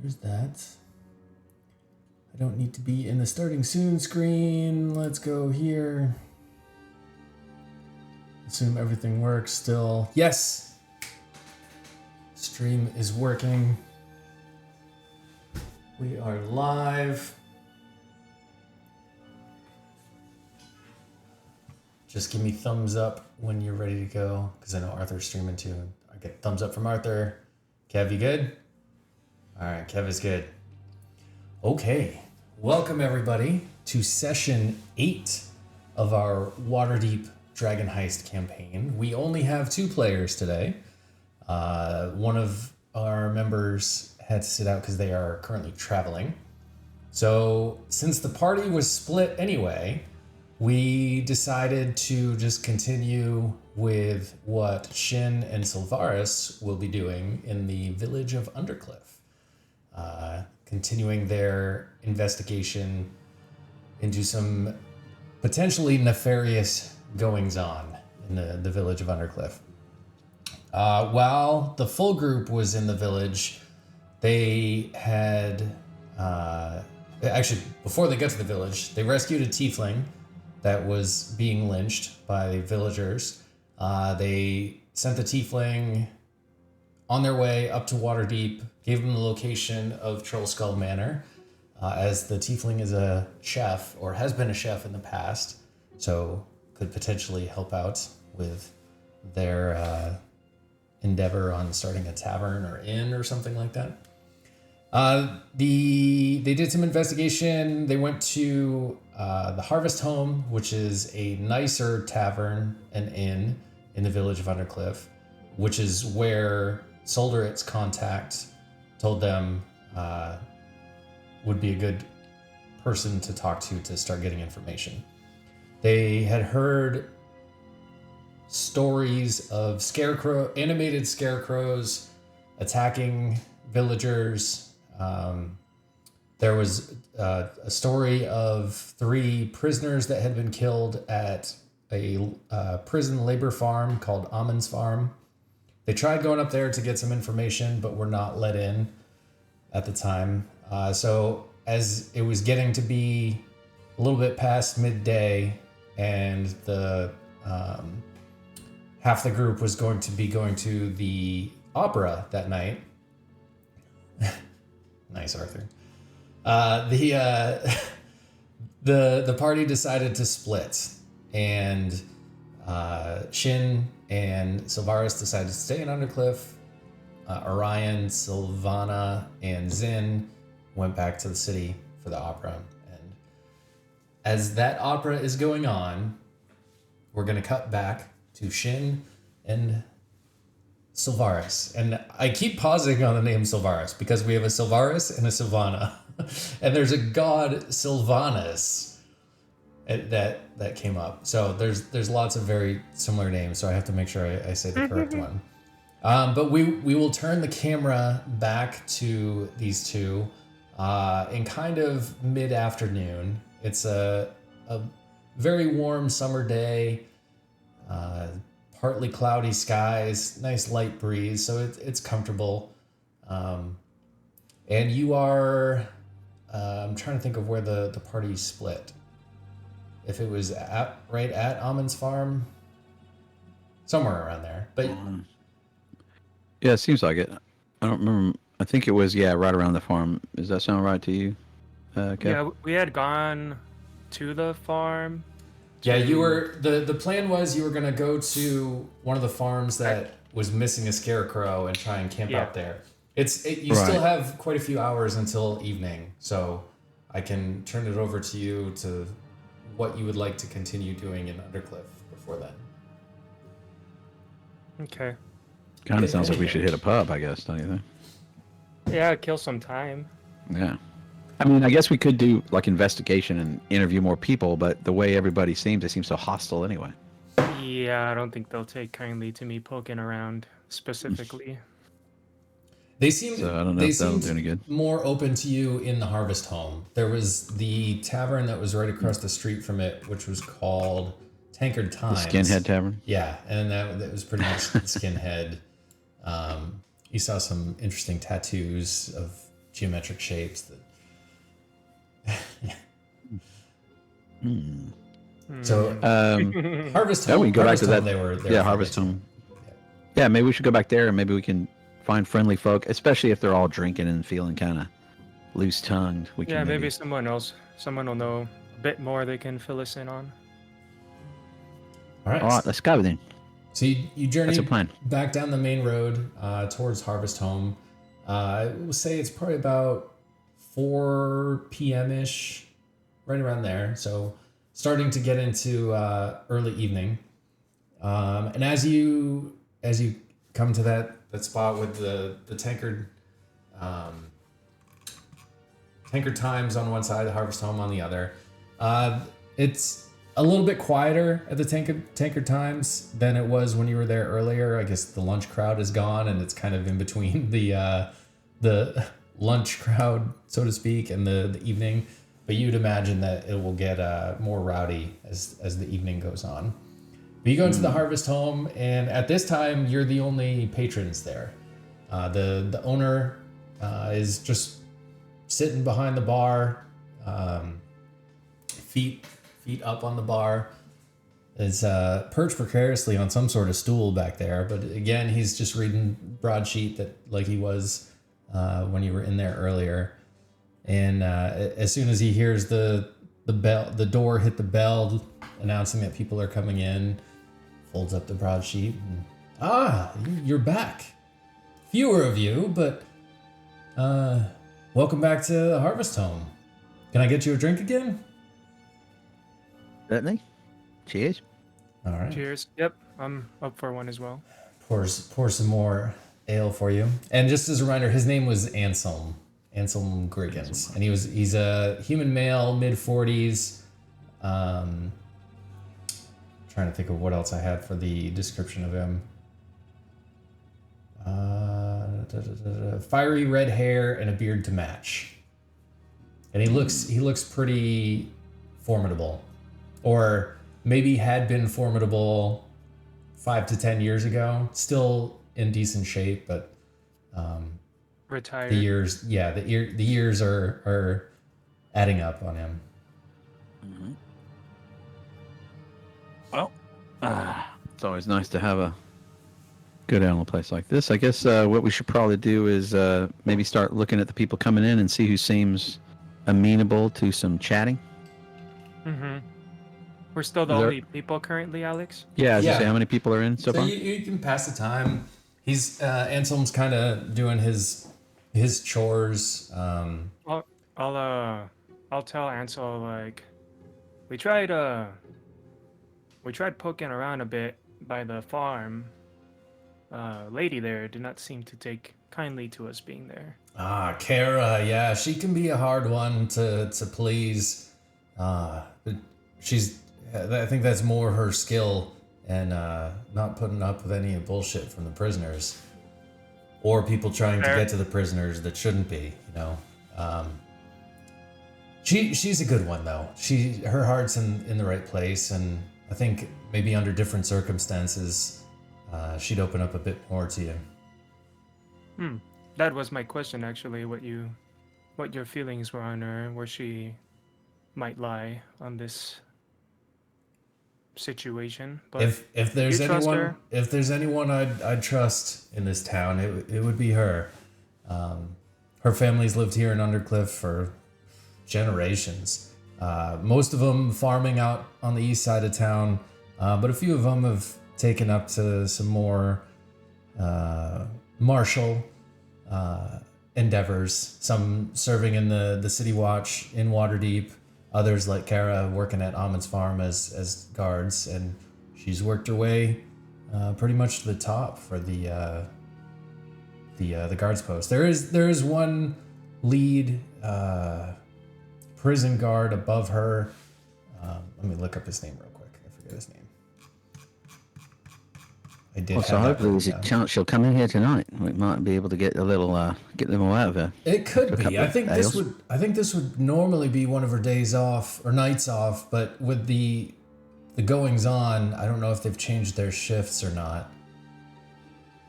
There's that. I don't need to be in the starting soon screen. Let's go here. Assume everything works still. Yes! Stream is working. We are live. Just give me thumbs up when you're ready to go, because I know Arthur's streaming too. I get thumbs up from Arthur. Kev, you good? All right, Kev is good. Okay, welcome everybody to session 8 of our Waterdeep Dragon Heist campaign. We only have 2 players today. One of our members had to sit out because they are currently traveling. So since the party was split anyway, we decided to just continue with what Shin and Sylvaris will be doing in the Village of Undercliff. Continuing their investigation into some potentially nefarious goings-on in the Village of Undercliff. While the full group was in the village, they had... actually, before they got to the village, they rescued a tiefling that was being lynched by villagers. They sent the tiefling on their way up to Waterdeep, gave them the location of Trollskull Manor, as the tiefling is a chef, or has been a chef in the past, so could potentially help out with their endeavor on starting a tavern or inn or something like that. They did some investigation. They went to the Harvest Home, which is a nicer tavern and inn in the Village of Undercliff, which is where Solderit's contact told them would be a good person to talk to start getting information. They had heard stories of animated scarecrows attacking villagers. There was a story of 3 prisoners that had been killed at a prison labor farm called Amon's Farm. They tried going up there to get some information, but were not let in at the time. So as it was getting to be a little bit past midday, and the half the group was going to be going to the opera that night. Nice, Arthur. The party decided to split, and Shin and Sylvaris decided to stay in Undercliff. Orion, Sylvana, and Zin went back to the city for the opera. And as that opera is going on, we're going to cut back to Shin and Sylvaris. And I keep pausing on the name Sylvaris because we have a Sylvaris and a Sylvana. And there's a god Sylvanus that came up. So there's lots of very similar names, so I have to make sure I say the correct one. But we will turn the camera back to these two in kind of mid-afternoon. It's a very warm summer day, partly cloudy skies, nice light breeze, so it's comfortable. And you are, I'm trying to think of where the party split. If it was right at Amon's Farm, somewhere around there. But yeah, it seems like it. I don't remember. I think it was, right around the farm. Does that sound right to you, Kev? Yeah, we had gone to the farm. Yeah, you were, the plan was you were going to go to one of the farms that was missing a scarecrow and try and camp out there. You still have quite a few hours until evening, so I can turn it over to you to what you would like to continue doing in Undercliff before then. Okay. Kind of sounds like we should hit a pub, I guess, don't you think? Yeah, kill some time. Yeah. I mean, I guess we could do like investigation and interview more people, but the way everybody seems, they seem so hostile anyway. Yeah, I don't think they'll take kindly to me poking around specifically. They seemed, so I don't know if that'll do any good. More open to you in the Harvest Home. There was the tavern that was right across the street from it, which was called Tankard Times. The Skinhead Tavern? Yeah, and that was pretty much Skinhead. You saw some interesting tattoos of geometric shapes. So Harvest Home. we can go back to that. They were Harvest Home. Yeah, maybe we should go back there, and maybe we can find friendly folk, especially if they're all drinking and feeling kind of loose-tongued. We can maybe someone will know a bit more they can fill us in on. All right, let's go then. So you journey That's a plan. back down the main road towards Harvest Home. I will say it's probably about 4 p.m.-ish, right around there. So starting to get into early evening. And as you come to that spot with the tankard times on one side, the Harvest Home on the other, it's a little bit quieter at the tankard times than it was when you were there earlier. I guess the lunch crowd is gone, and it's kind of in between the lunch crowd, so to speak, and the evening. But you'd imagine that it will get more rowdy as the evening goes on. But you go into the Harvest Home, and at this time, you're the only patrons there. The owner is just sitting behind the bar, feet up on the bar, is perched precariously on some sort of stool back there. But again, he's just reading broadsheet that like he was when you were in there earlier. And as soon as he hears the bell, the door hit the bell announcing that people are coming in, folds up the broadsheet. And, you're back. Fewer of you, but welcome back to the Harvest Home. Can I get you a drink again? Certainly. Cheers. All right. Cheers. Yep, I'm up for one as well. Pour some more ale for you. And just as a reminder, his name was Anselm Griggins, and he's a human male, mid-40s. Trying to think of what else I had for the description of him. Fiery red hair and a beard to match, and he looks pretty formidable. Or maybe had been formidable 5 to 10 years ago. Still in decent shape, but Retired. the years are adding up on him. Mm-hmm. Well, it's always nice to have a good animal place like this. I guess what we should probably do is maybe start looking at the people coming in and see who seems amenable to some chatting. Mm-hmm. We're still the only people currently, Alex? Yeah, say how many people are in so far? You can pass the time. He's Anselm's kind of doing his chores. I'll tell Ansel, like, we tried poking around a bit by the farm. Lady there did not seem to take kindly to us being there. Kara, yeah, she can be a hard one to please. But I think that's more her skill and not putting up with any bullshit from the prisoners or people trying to get to the prisoners that shouldn't be, you know. She's a good one though. Her heart's in the right place, and I think maybe under different circumstances, she'd open up a bit more to you. That was my question actually. What your feelings were on her, where she might lie on this situation. But if there's anyone I'd trust in this town, it would be her. Her family's lived here in Undercliff for generations. Most of them farming out on the east side of town, but a few of them have taken up to some more martial endeavors. Some serving in the City Watch in Waterdeep. Others, like Kara, working at Ahmed's farm as guards, and she's worked her way pretty much to the top for the guards post. There is one lead prison guard above her. Let me look up his name real quick. I forget his name. I did. Well, so hopefully there's a chance she'll come in here tonight. We might be able to get a little get them all out of her. It could be. I think this would normally be one of her days off or nights off, but with the goings on, I don't know if they've changed their shifts or not.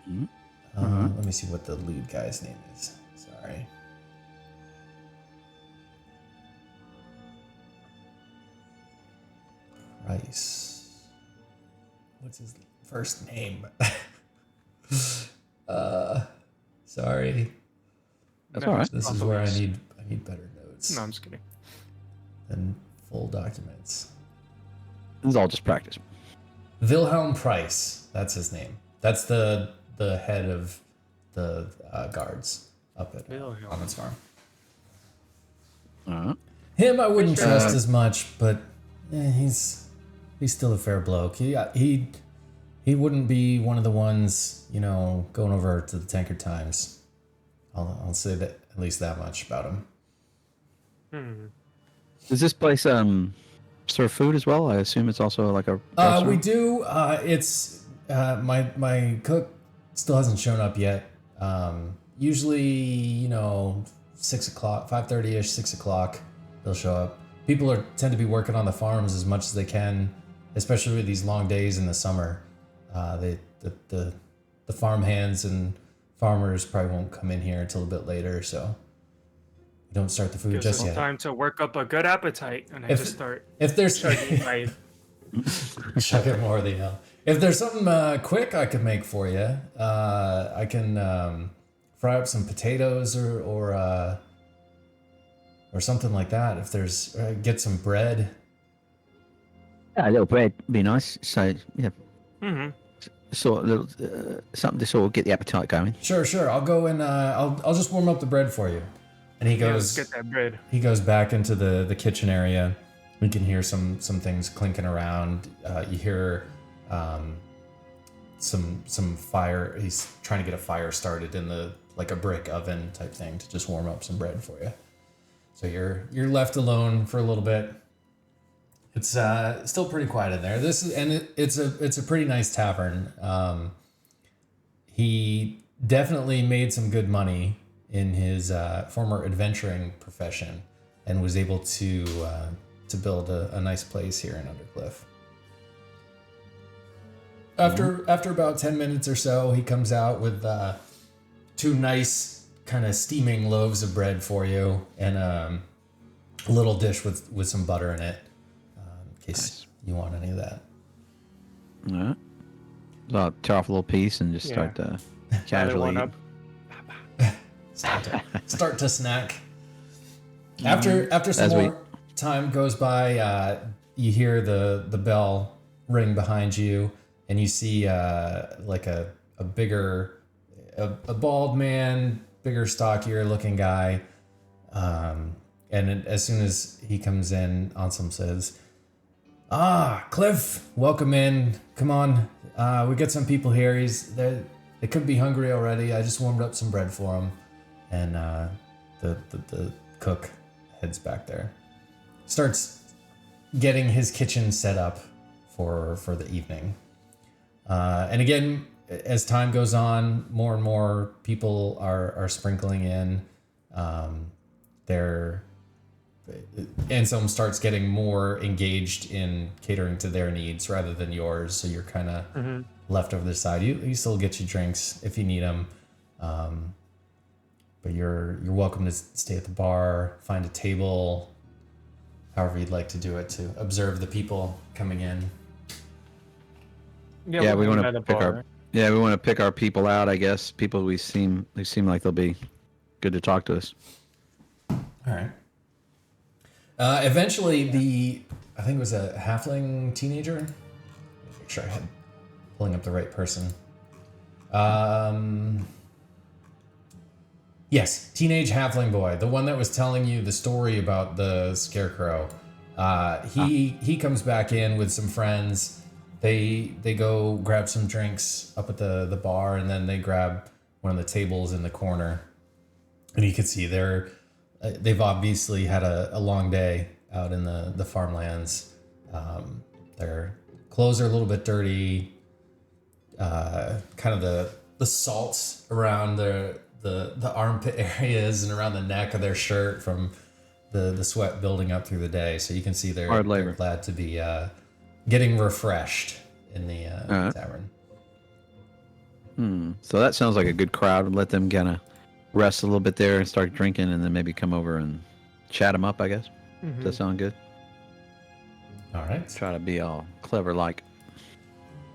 Mm-hmm. Let me see what the lead guy's name is. Sorry. Price. What's his first name? Sorry. That's all right. This is where I need better notes No, I'm just kidding. than full documents. This is all just practice. Wilhelm Price. That's his name. That's the head of the guards up at Wilhelm. on its farm. All right. Him, I wouldn't trust as much, but he's still a fair bloke. He wouldn't be one of the ones, going over to the Tankard Times. I'll say that at least that much about him. Does this place serve food as well? I assume it's also like a restaurant? We do. It's my cook still hasn't shown up yet. Usually, 6 o'clock, 5:30ish, 6 o'clock, they'll show up. People tend to be working on the farms as much as they can, especially with these long days in the summer. The farm hands and farmers probably won't come in here until a bit later, so we don't start the food Gives just us yet. time to work up a good appetite, and I just start If there's chugging my. chuck it more than hell. If there's something quick I could make for you, I can fry up some potatoes or something like that. If there's get some bread. Yeah, a little bread would be nice. So, yeah, Mm-hmm. sort of little, something to sort of get the appetite going. Sure. I'll go and I'll just warm up the bread for you. And he Yeah, goes. let's get that bread. He goes back into the kitchen area. You can hear some things clinking around. You hear some fire. He's trying to get a fire started in like a brick oven type thing to just warm up some bread for you. So you're left alone for a little bit. It's still pretty quiet in there. It's a pretty nice tavern. He definitely made some good money in his former adventuring profession, and was able to build a nice place here in Undercliff. After about 10 minutes or so, he comes out with 2 nice kind of steaming loaves of bread for you, and a little dish with some butter in it, in case you want any of that. All right. So I'll tear off a little piece and just start casually. One up. Start to snack. After some more time goes by, you hear the bell ring behind you, and you see like a bald man, bigger, stockier looking guy. And as soon as he comes in, Ansem says, Cliff, welcome in. Come on. We got some people here. They could be hungry already. I just warmed up some bread for them. And the cook heads back there. Starts getting his kitchen set up for the evening. And again, as time goes on, more and more people are sprinkling in. Anselm starts getting more engaged in catering to their needs rather than yours. So you're kind of left over the side. You still get your drinks if you need them. But you're welcome to stay at the bar, find a table, however you'd like to do it, to observe the people coming in. Yeah, we want to pick our people out. I guess people they seem like they'll be good to talk to us. All right. Eventually, I think it was a halfling teenager. Make sure I had pulling up the right person. Yes, teenage halfling boy, the one that was telling you the story about the scarecrow. He comes back in with some friends. They go grab some drinks up at the bar, and then they grab one of the tables in the corner. And you can see they've obviously had a long day out in the farmlands. Their clothes are a little bit dirty. Kind of the salt around the armpit areas and around the neck of their shirt from the sweat building up through the day. So you can see they're glad to be getting refreshed in the tavern. So that sounds like a good crowd. Let them kind of rest a little bit there and start drinking, and then maybe come over and chat them up, I guess. Does that sound good? All right. Try to be all clever like.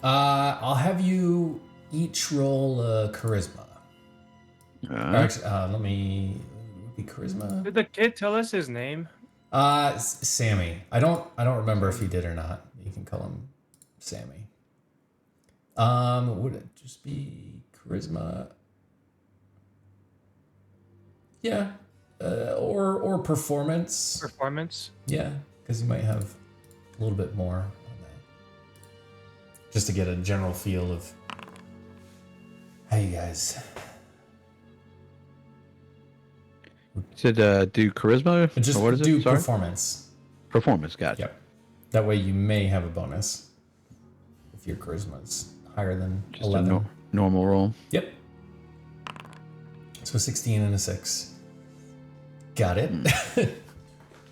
I'll have you each roll charisma. Or actually, let me be charisma. Did the kid tell us his name? Sammy. I don't remember if he did or not. You can call him Sammy. Would it just be charisma? Yeah. Or performance. Performance. Yeah, because you might have a little bit more on that. Just to get a general feel of how you guys. Said do charisma? Just or what is do it? Sorry? performance. Performance, gotcha. Yep. That way you may have a bonus if your charisma is higher than Just 11. a normal roll. Yep. So 16 and a 6. Got it.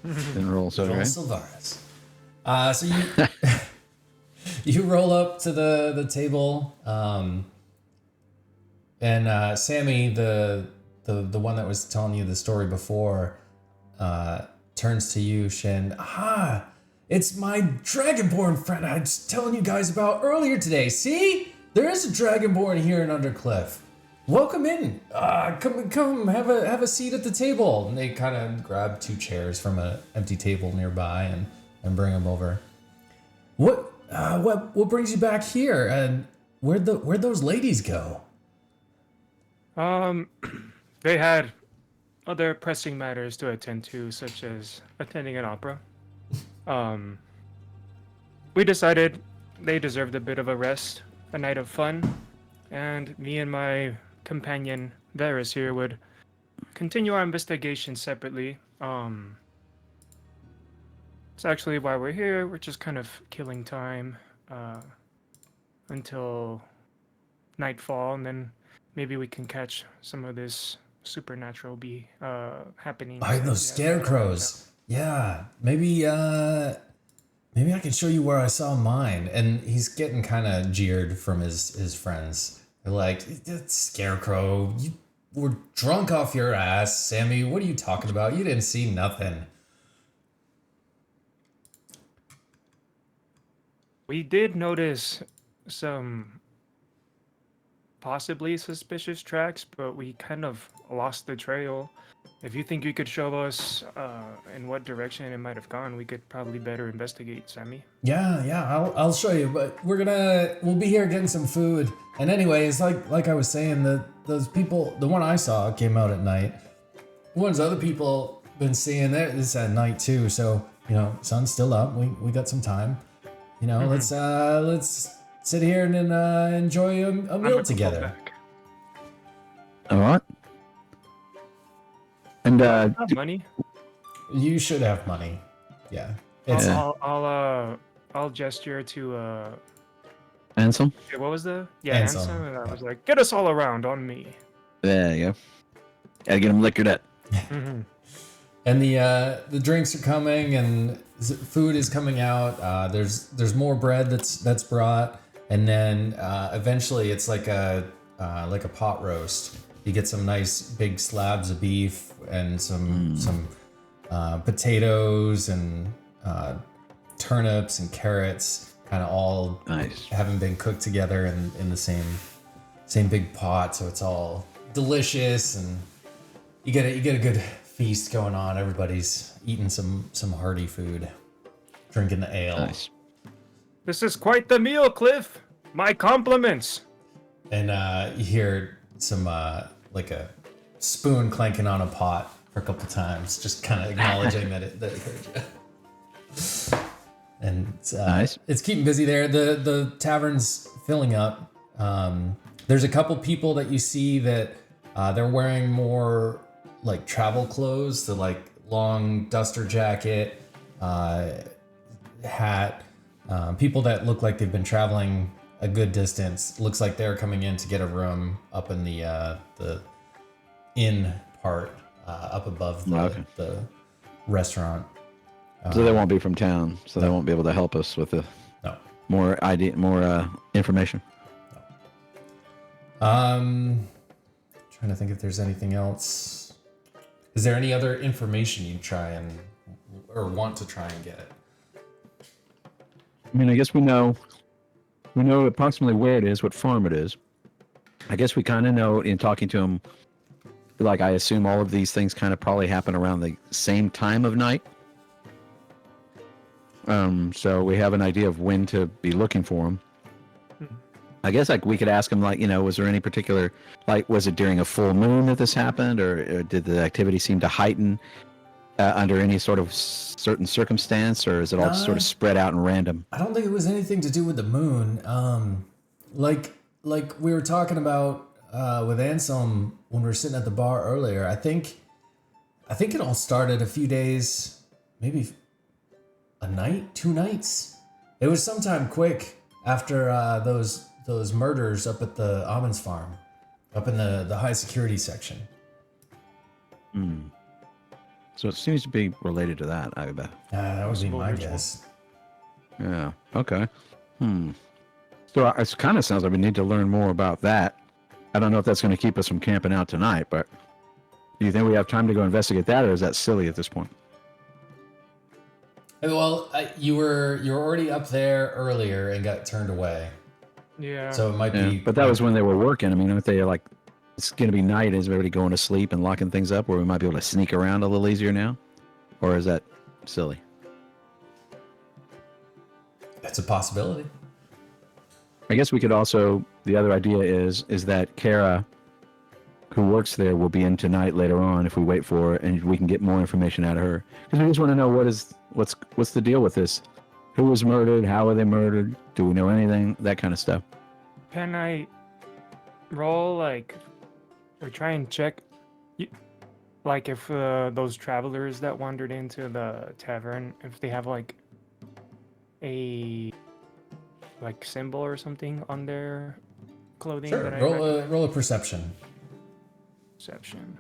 Didn't roll so Roll great. Sylvaris. So you you roll up to the table, and Sammy, the one that was telling you the story before, turns to you, Shin. Ah, it's my Dragonborn friend I was telling you guys about earlier today. See, there is a Dragonborn here in Undercliff. Welcome in. Come, have a seat at the table. And they kind of grab 2 chairs from an empty table nearby and bring them over. What brings you back here? And where'd those ladies go? They had other pressing matters to attend to, such as attending an opera. We decided they deserved a bit of a rest, a night of fun, and me and my companion Varys here would continue our investigation separately. It's actually why we're here. We're just kind of killing time until nightfall, and then maybe we can catch some of this supernatural happening. By those scarecrows. Yeah, maybe I can show you where I saw mine. And he's getting kind of jeered from his friends. They're like, Scarecrow, you were drunk off your ass, Sammy. What are you talking about? You didn't see nothing. We did notice some possibly suspicious tracks, but we kind of lost the trail. If you think you could show us in what direction it might have gone, we could probably better investigate, Sammy. Yeah, I'll show you. But we'll be here getting some food. And anyways, like I was saying, those people, the one I saw came out at night. The ones other people been seeing there, this at night too. So sun's still up. We got some time. Let's sit here and enjoy a meal together. All right. And money. You should have money. Yeah. I'll gesture to Ansem? what was the Ansem. Ansem, and I was like, get us all around on me. There you go. Gotta get them liquored up. And the drinks are coming, and food is coming out. There's more bread that's brought, and then eventually it's like a pot roast. You get some nice big slabs of beef and some potatoes and turnips and carrots, kind of all Nice. having been cooked together in the same big pot. So it's all delicious, and you get a good feast going on. Everybody's eating some hearty food, drinking the ale. Nice. This is quite the meal, Cliff. My compliments. And you hear some like a spoon clanking on a pot for a couple times, just kind of acknowledging that it heard you. And it's, Nice. It's keeping busy there. The tavern's filling up. There's a couple people that you see that they're wearing more like travel clothes, the like long duster jacket, hat. People that look like they've been traveling a good distance. Looks like they're coming in to get a room up in the inn part, up above the restaurant. So they won't be from town, so they won't be able to help us with No. more information. Trying to think if there's anything else. Is there any other information you try or want to try and get? I mean, I guess we know approximately where it is, what farm it is. I guess we kind of know in talking to him, like I assume all of these things kind of probably happen around the same time of night. So we have an idea of when to be looking for him. I guess like we could ask him, like, was there any particular, like, was it during a full moon that this happened, or did the activity seem to heighten under any sort of certain circumstance, or is it all sort of spread out and random? I don't think it was anything to do with the moon. Like we were talking about with Anselm when we were sitting at the bar earlier. I think it all started a few days, maybe a night, 2 nights. It was sometime quick after those murders up at the Almonds farm, up in the high security section. So it seems to be related to that, I bet. That would be my guess. Yeah. Okay. So it kind of sounds like we need to learn more about that. I don't know if that's going to keep us from camping out tonight, but do you think we have time to go investigate that, or is that silly at this point? Well, you were already up there earlier and got turned away. Yeah. So it might be. But that was when they were working. I mean, aren't they like, it's going to be night? Is everybody going to sleep and locking things up where we might be able to sneak around a little easier now? Or is that silly? That's a possibility. I guess we could also, the other idea is that Kara, who works there, will be in tonight later on if we wait for her, and we can get more information out of her. Because we just want to know what's the deal with this? Who was murdered? How were they murdered? Do we know anything? That kind of stuff. Can I roll, like, or try and check, like, if those travelers that wandered into the tavern, if they have, like, a, like, symbol or something on their clothing? Sure. That I Roll a perception. Perception.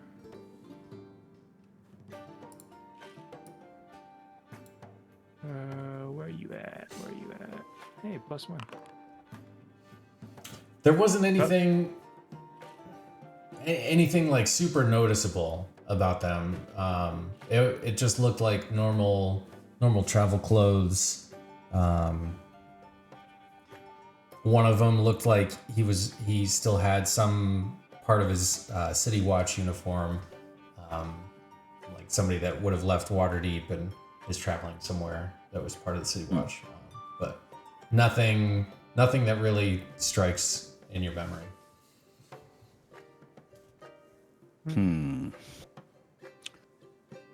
Where you at? Hey, +1. There wasn't anything like super noticeable about them. It just looked like normal travel clothes. One of them looked like he still had some part of his City Watch uniform, like somebody that would have left Waterdeep and is traveling somewhere that was part of the City Watch. But nothing that really strikes in your memory.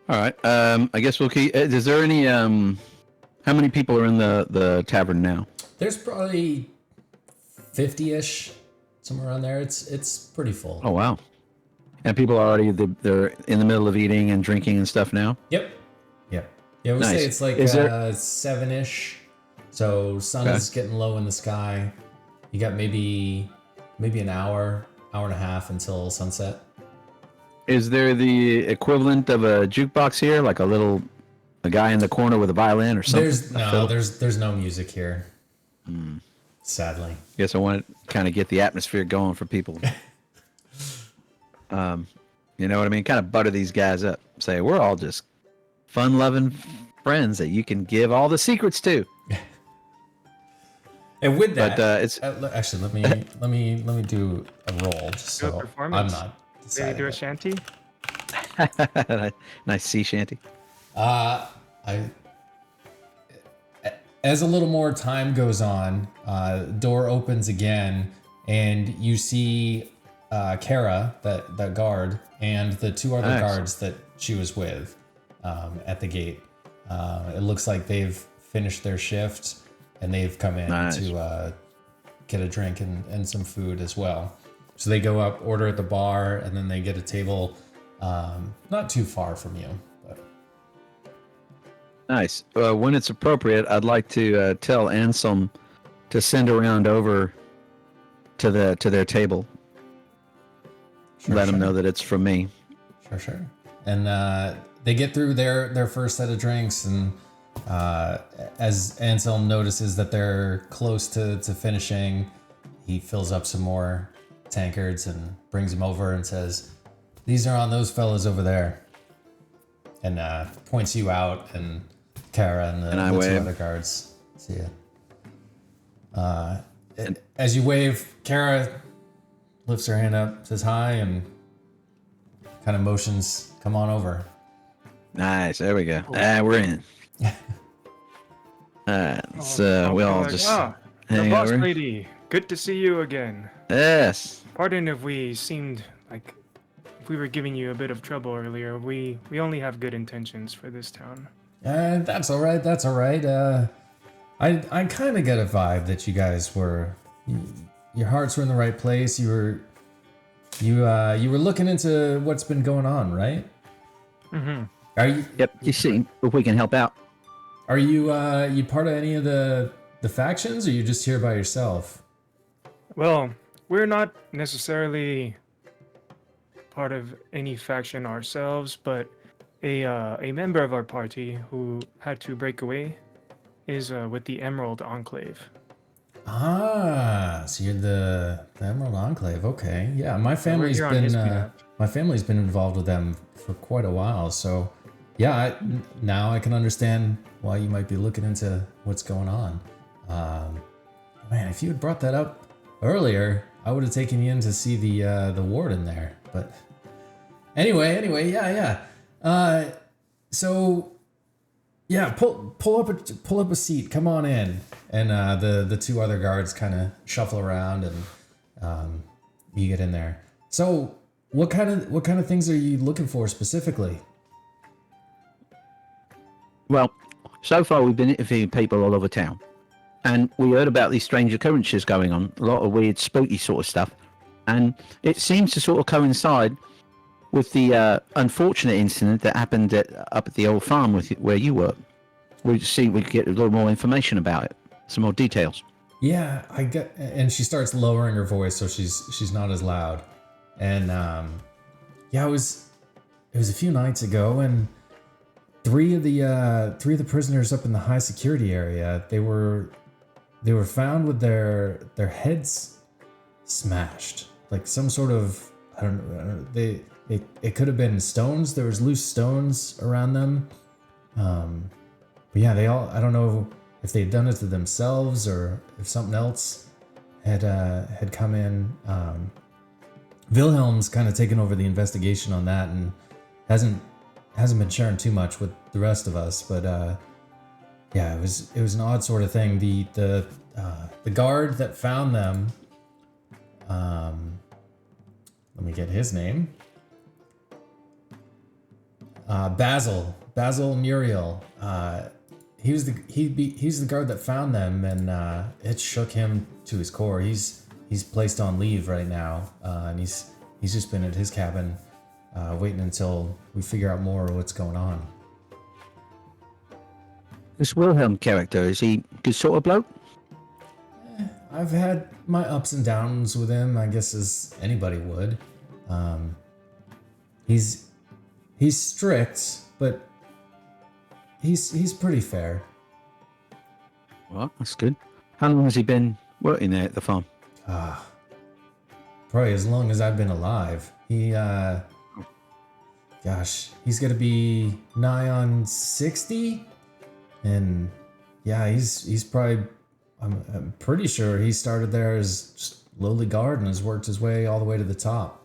All right. I guess we'll keep. Is there any? How many people are in the tavern now? There's probably 50-ish, somewhere around there. It's pretty full. Oh wow! And people are already they're in the middle of eating and drinking and stuff now. Yep. Yeah, we'll say it's like 7-ish. So sun is getting low in the sky. You got maybe an hour and a half until sunset. Is there the equivalent of a jukebox here, like a guy in the corner with a violin or something? There's no music here. Sadly. Guess I want to kind of get the atmosphere going for people. You know what I mean? Kind of butter these guys up. Say we're all just fun-loving friends that you can give all the secrets to. And with that, but it's actually let me do a roll just so I'm not deciding. Maybe do a shanty. Nice sea shanty. As a little more time goes on, door opens again, and you see Kara, that guard, and the 2 other guards that she was with at the gate. It looks like they've finished their shift, and they've come in to get a drink and some food as well. So they go up, order at the bar, and then they get a table not too far from you. But. Nice. When it's appropriate, I'd like to tell Anselm to send around over to their table. Let them know that it's from me. Sure. And they get through their first set of drinks, and as Anselm notices that they're close to finishing, he fills up some more tankards and brings them over and says, "These are on those fellas over there," and points you out, and Kara and the 2 other guards see it. As you wave, Kara lifts her hand up, says hi, and kind of motions, come on over. Nice. There we go. We're in. So we all just the hang boss over. lady. Good to see you again. Yes. Pardon if we seemed like if we were giving you a bit of trouble earlier. We only have good intentions for this town. That's all right. That's all right. I kind of get a vibe that you guys were, your hearts were in the right place. You were looking into what's been going on, right? Mm-hmm. Are you? Yep. You see if we can help out. Are you you part of any of the factions, or you just here by yourself? Well, we're not necessarily part of any faction ourselves, but a member of our party who had to break away is with the Emerald Enclave. Ah, so you're the Emerald Enclave. Okay, yeah. My So we're family's here on been his behalf. involved with them for quite a while. So, yeah, now I can understand why you might be looking into what's going on. Man, if you had brought that up earlier, I would have taken you in to see the warden there. But anyway, yeah. So yeah, pull up a seat. Come on in. And the two other guards kind of shuffle around, and you get in there. So what kind of things are you looking for specifically? Well, so far we've been interviewing people all over town, and we heard about these strange occurrences going on, a lot of weird, spooky sort of stuff, and it seems to sort of coincide with the unfortunate incident that happened up at the old farm where you work. We could get a little more information about it, some more details. Yeah, I get. And she starts lowering her voice so she's not as loud. And yeah, it was a few nights ago, and three of the prisoners up in the high security area, they were found with their heads smashed, like some sort of, I don't know, it could have been stones. There was loose stones around them. But yeah, I don't know if they'd done it to themselves or if something else had come in. Wilhelm's kind of taken over the investigation on that and hasn't been sharing too much with the rest of us. But yeah, it was an odd sort of thing. The guard that found them, let me get his name. Basil Muriel. He's the guard that found them, and it shook him to his core. He's placed on leave right now, and he's just been at his cabin, waiting until we figure out more of what's going on. This Wilhelm character, is he good sort of bloke? I've had my ups and downs with him, I guess, as anybody would. He's strict, but he's pretty fair. Well, that's good. How long has he been working there at the farm? Probably as long as I've been alive. He's gonna be nigh on 60, and yeah, he's probably. I'm pretty sure he started there as just lowly guard and has worked his way all the way to the top.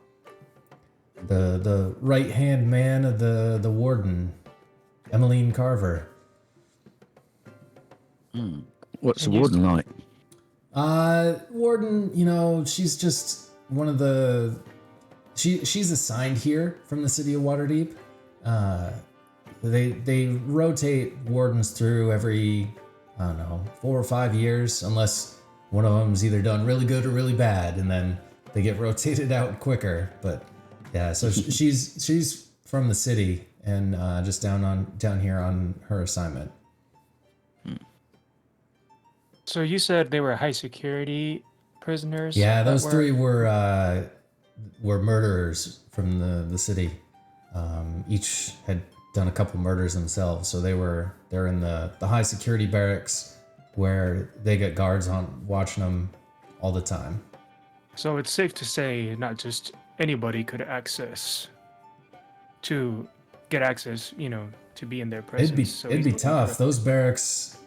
The right hand man of the warden, Emmeline Carver. What's the warden like? Warden, she's just one of the. She's assigned here from the City of Waterdeep. They rotate wardens through every, I don't know, 4 or 5 years, unless one of them's either done really good or really bad, and then they get rotated out quicker. But yeah, so she's from the city and just down here on her assignment. So you said they were high security prisoners? Yeah, those three were murderers from the city. Each had done a couple murders themselves, so they're in the high security barracks where they get guards on watching them all the time. So it's safe to say not just anybody could get access, to be in their presence. It'd be tough. Those barracks,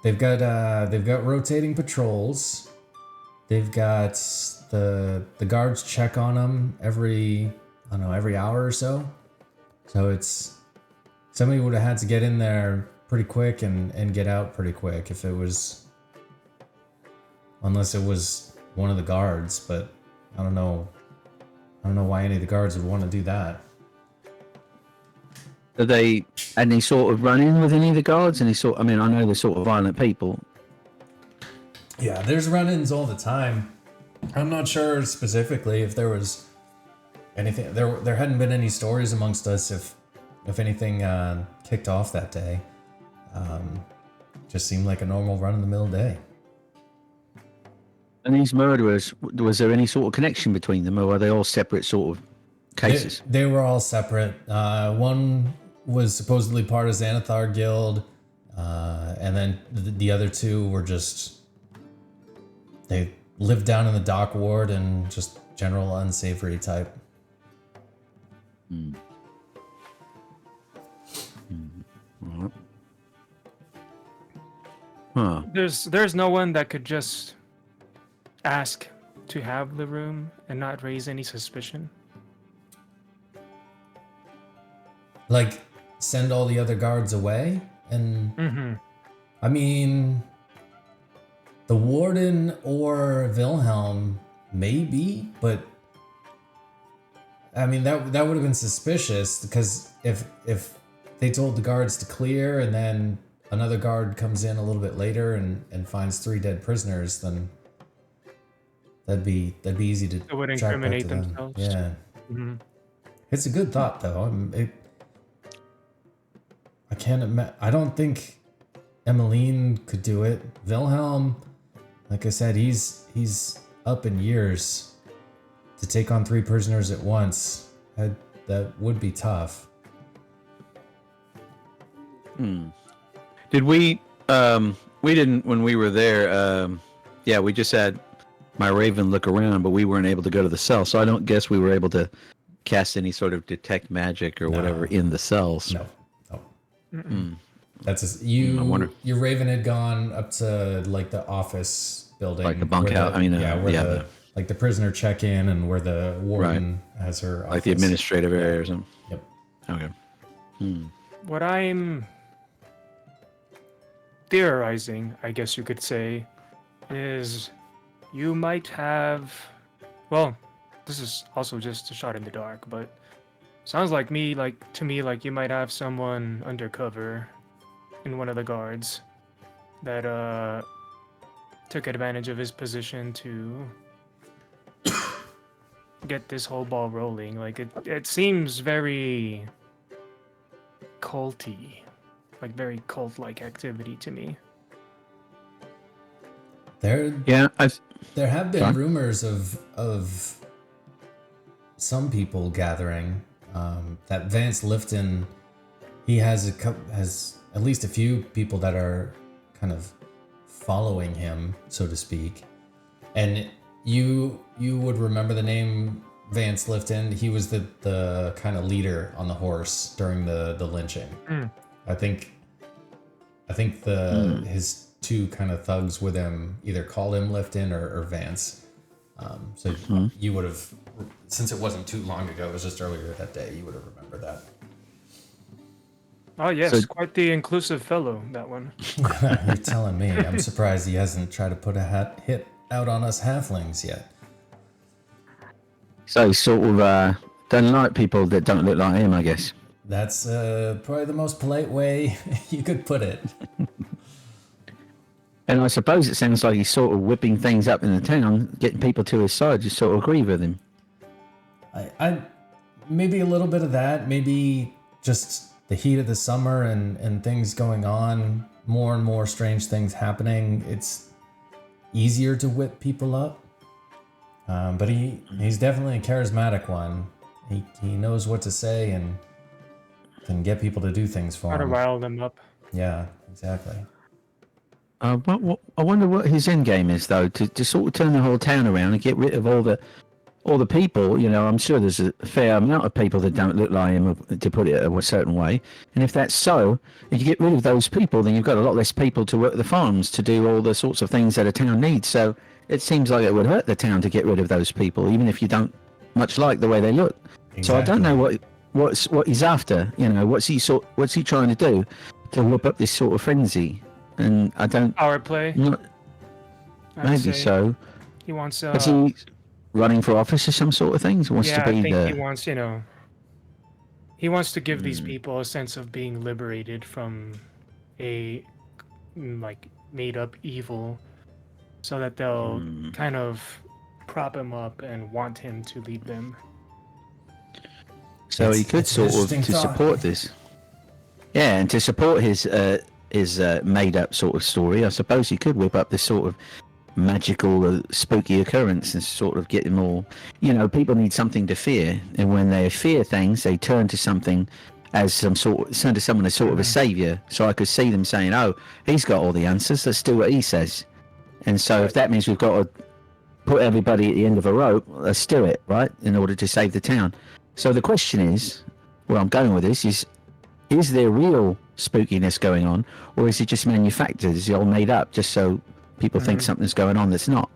they've got rotating patrols. They've got the guards check on them every hour or so. So it's somebody would have had to get in there pretty quick and get out pretty quick if it was, unless it was one of the guards. But I don't know why any of the guards would want to do that. Are they any sort of run in with any of the guards? I mean, I know they're sort of violent people. Yeah, there's run-ins all the time. I'm not sure specifically if there was anything. There hadn't been any stories amongst us if anything kicked off that day. Just seemed like a normal run-of-the-mill day. And these murderers, was there any sort of connection between them, or were they all separate sort of cases? They were all separate. One was supposedly part of Xanathar Guild, and then the other two were just... They lived down in the dock ward and just general unsavory type. Right. Huh. There's no one that could just ask to have the room and not raise any suspicion. Like, send all the other guards away? And I mean, the warden or Wilhelm maybe, but I mean that would have been suspicious, because if they told the guards to clear and then another guard comes in a little bit later and finds 3 dead prisoners, then that'd be easy to It would track back incriminate to them. themselves. Yeah. It's a good thought, though. I don't think Emmeline could do it. Wilhelm, like I said, he's up in years. To take on 3 prisoners at once, that would be tough. Did we didn't, when we were there, we just had my Raven look around, but we weren't able to go to the cell, so I don't guess we were able to cast any sort of detect magic or whatever in the cells. No. Mm-mm. That's I wonder. Your Raven had gone up to like the office building, Like the bunkhouse. Like the prisoner check-in and where the warden has her office. Like the administrative area or something. Yep. Okay. What I'm theorizing, I guess you could say, is you might have... Well, this is also just a shot in the dark, but sounds like to me like you might have someone undercover in one of the guards that took advantage of his position to get this whole ball rolling. Like it seems very culty, like very cult-like activity to me. There have been rumors of some people gathering. That Vance Lifton, he has at least a few people that are kind of following him, so to speak. And you would remember the name Vance Lifton. He was the kind of leader on the horse during the lynching. I think his 2 kind of thugs with him either called him Lifton or Vance. So you would have, since it wasn't too long ago, it was just earlier that day, you would have remembered that. Oh yes, quite the inclusive fellow, that one. You're telling me. I'm surprised he hasn't tried to put a hit out on us halflings yet. So he's sort of don't like people that don't look like him, I guess. That's probably the most polite way you could put it. And I suppose it sounds like he's sort of whipping things up in the town, getting people to his side. You sort of agree with him. I maybe a little bit of that. Maybe just the heat of the summer and things going on, more and more strange things happening. It's easier to whip people up. But he's definitely a charismatic one. He knows what to say and can get people to do things for him. How to rile them up. Yeah, exactly. I wonder what his end game is, though, to sort of turn the whole town around and get rid of all the or the people, I'm sure there's a fair amount of people that don't look like him, to put it a certain way. And if that's so, if you get rid of those people, then you've got a lot less people to work the farms to do all the sorts of things that a town needs. So it seems like it would hurt the town to get rid of those people, even if you don't much like the way they look. Exactly. So I don't know what he's after. What's he trying to do to whip up this sort of frenzy? And I don't. Power play. Maybe so. He wants. Is he running for office or some sort of things? He wants to be I think he wants. He wants to give these people a sense of being liberated from a made up evil, so that they'll kind of prop him up and want him to lead them. So he could sort of to support this. Yeah, and to support his made up sort of story, I suppose he could whip up this sort of magical, spooky occurrence and sort of get them all. People need something to fear, and when they fear things, they turn to something as someone as sort of a savior. So I could see them saying, "Oh, he's got all the answers. Let's do what he says." And so if that means we've got to put everybody at the end of a rope, let's do it, right? In order to save the town. So the question is, where I'm going with this is there real spookiness going on, or is it just manufactured? Is it all made up just so people think something's going on that's not?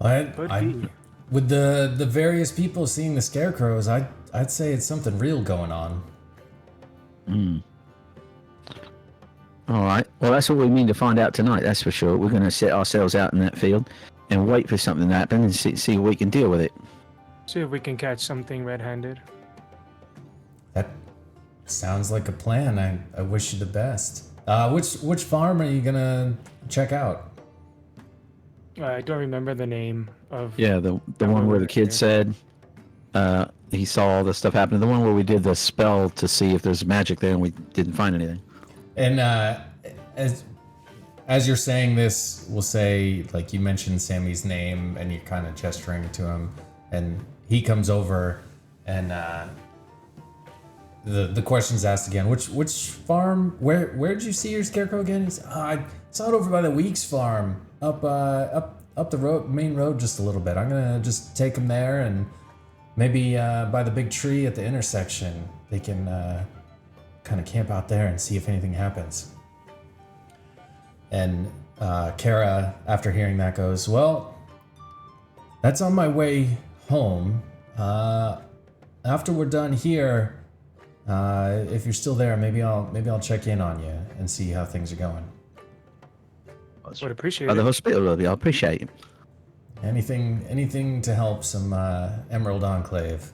With the various people seeing the scarecrows, I'd say it's something real going on. All right. Well, that's what we mean to find out tonight. That's for sure. We're going to set ourselves out in that field and wait for something to happen and see if we can deal with it. See if we can catch something red-handed. That sounds like a plan. I wish you the best. Which farm are you gonna check out? I don't remember the name of. Yeah, the one where the kid said he saw all this stuff happen. The one where we did the spell to see if there's magic there and we didn't find anything. And as you're saying this, we'll say, like, you mentioned Sammy's name and you're kind of gesturing to him, and he comes over and the question's asked again. Which farm? Where'd you see your scarecrow again? He said, I saw it over by the Weeks farm, up the road, main road, just a little bit. I'm gonna just take him there, and maybe by the big tree at the intersection, they can kind of camp out there and see if anything happens. And Kara, after hearing that, goes, "Well, that's on my way home. After we're done here, if you're still there, maybe I'll check in on you and see how things are going." Would appreciate At the it. hospital, I'll appreciate it. Anything to help some Emerald Enclave.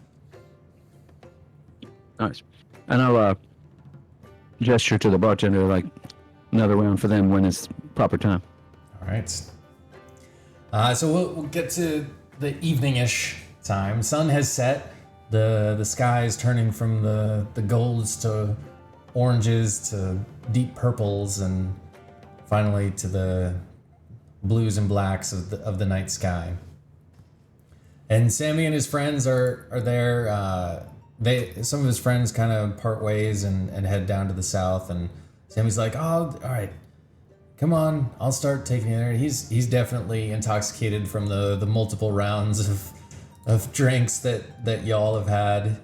Nice. And I'll gesture to the bartender, like, another round for them when it's proper time. All right. So we'll get to the evening-ish time. Sun has set. The sky is turning from the golds to oranges to deep purples, and finally to the blues and blacks of the night sky. And Sammy and his friends are there. Some of his friends kind of part ways and head down to the south, and Sammy's like, "Oh, all right, come on, I'll start taking you there." He's definitely intoxicated from the multiple rounds of drinks that y'all have had.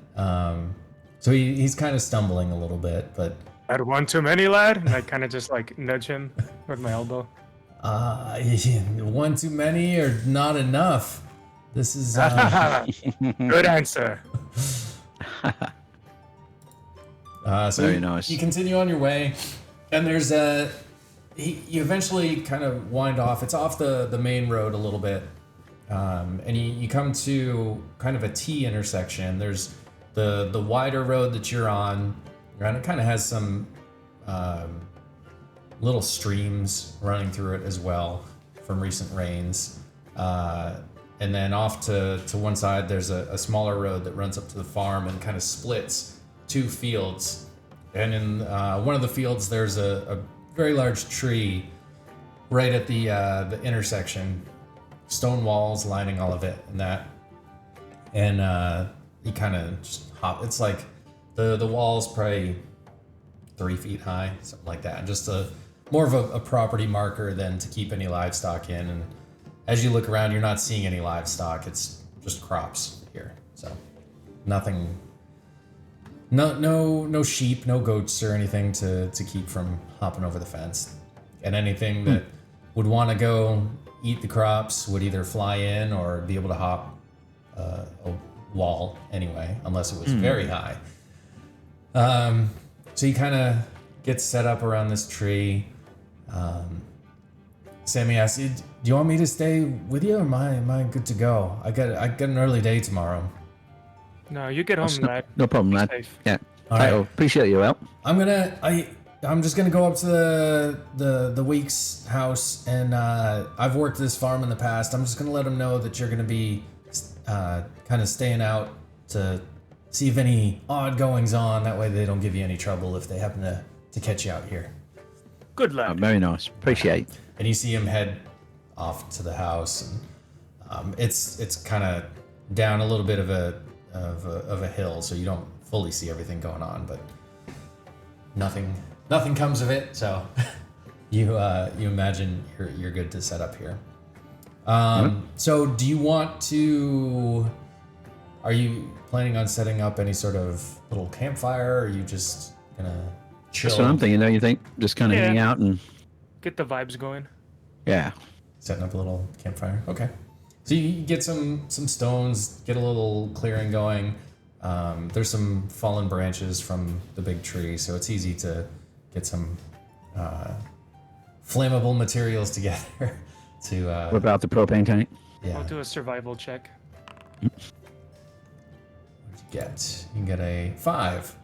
So he's kind of stumbling a little bit, but Had one too many, lad. And I kind of just like nudge him with my elbow. one too many or not enough. This is Good answer. So Very nice. You continue on your way, and there's you eventually kind of wind off. It's off the main road a little bit, and you come to kind of a T intersection. There's the wider road that you're on, and it kind of has some little streams running through it as well from recent rains. And then off to one side, there's a smaller road that runs up to the farm and kind of splits two fields. And in one of the fields, there's a very large tree right at the intersection. Stone walls lining all of it and that. And you kind of just hop. It's like the wall's probably 3 feet high, something like that. Just more of a property marker than to keep any livestock in. And as you look around, you're not seeing any livestock. It's just crops here. So nothing. No sheep, no goats or anything to keep from hopping over the fence. And anything that would want to go eat the crops would either fly in or be able to hop a wall anyway, unless it was very high. So you kind of get set up around this tree. Sammy asks, "Do you want me to stay with you, or am I good to go? I got an early day tomorrow." No, you get home, lad. No problem, Be lad. safe. Yeah. All right. Appreciate your help. I'm just gonna go up to the Weeks house, and I've worked this farm in the past. I'm just gonna let them know that you're gonna be kind of staying out to see if any odd goings on. That way they don't give you any trouble if they happen to catch you out here. Good lad. Very nice. Appreciate. And you see him head off to the house, and it's kind of down a little bit of a hill, so you don't fully see everything going on, but nothing comes of it. So you imagine you're good to set up here. So do you want to? Are you planning on setting up any sort of little campfire, or are you just gonna chill? That's what I'm thinking. Don't you think? Just kind of hang out and Get the vibes going. yeah. Setting up a little campfire. Okay. So you get some stones, get a little clearing going. There's some fallen branches from the big tree, so it's easy to get some flammable materials together to. What about the propane tank? Yeah. I'll do a survival check. What'd you get? You can get a 5.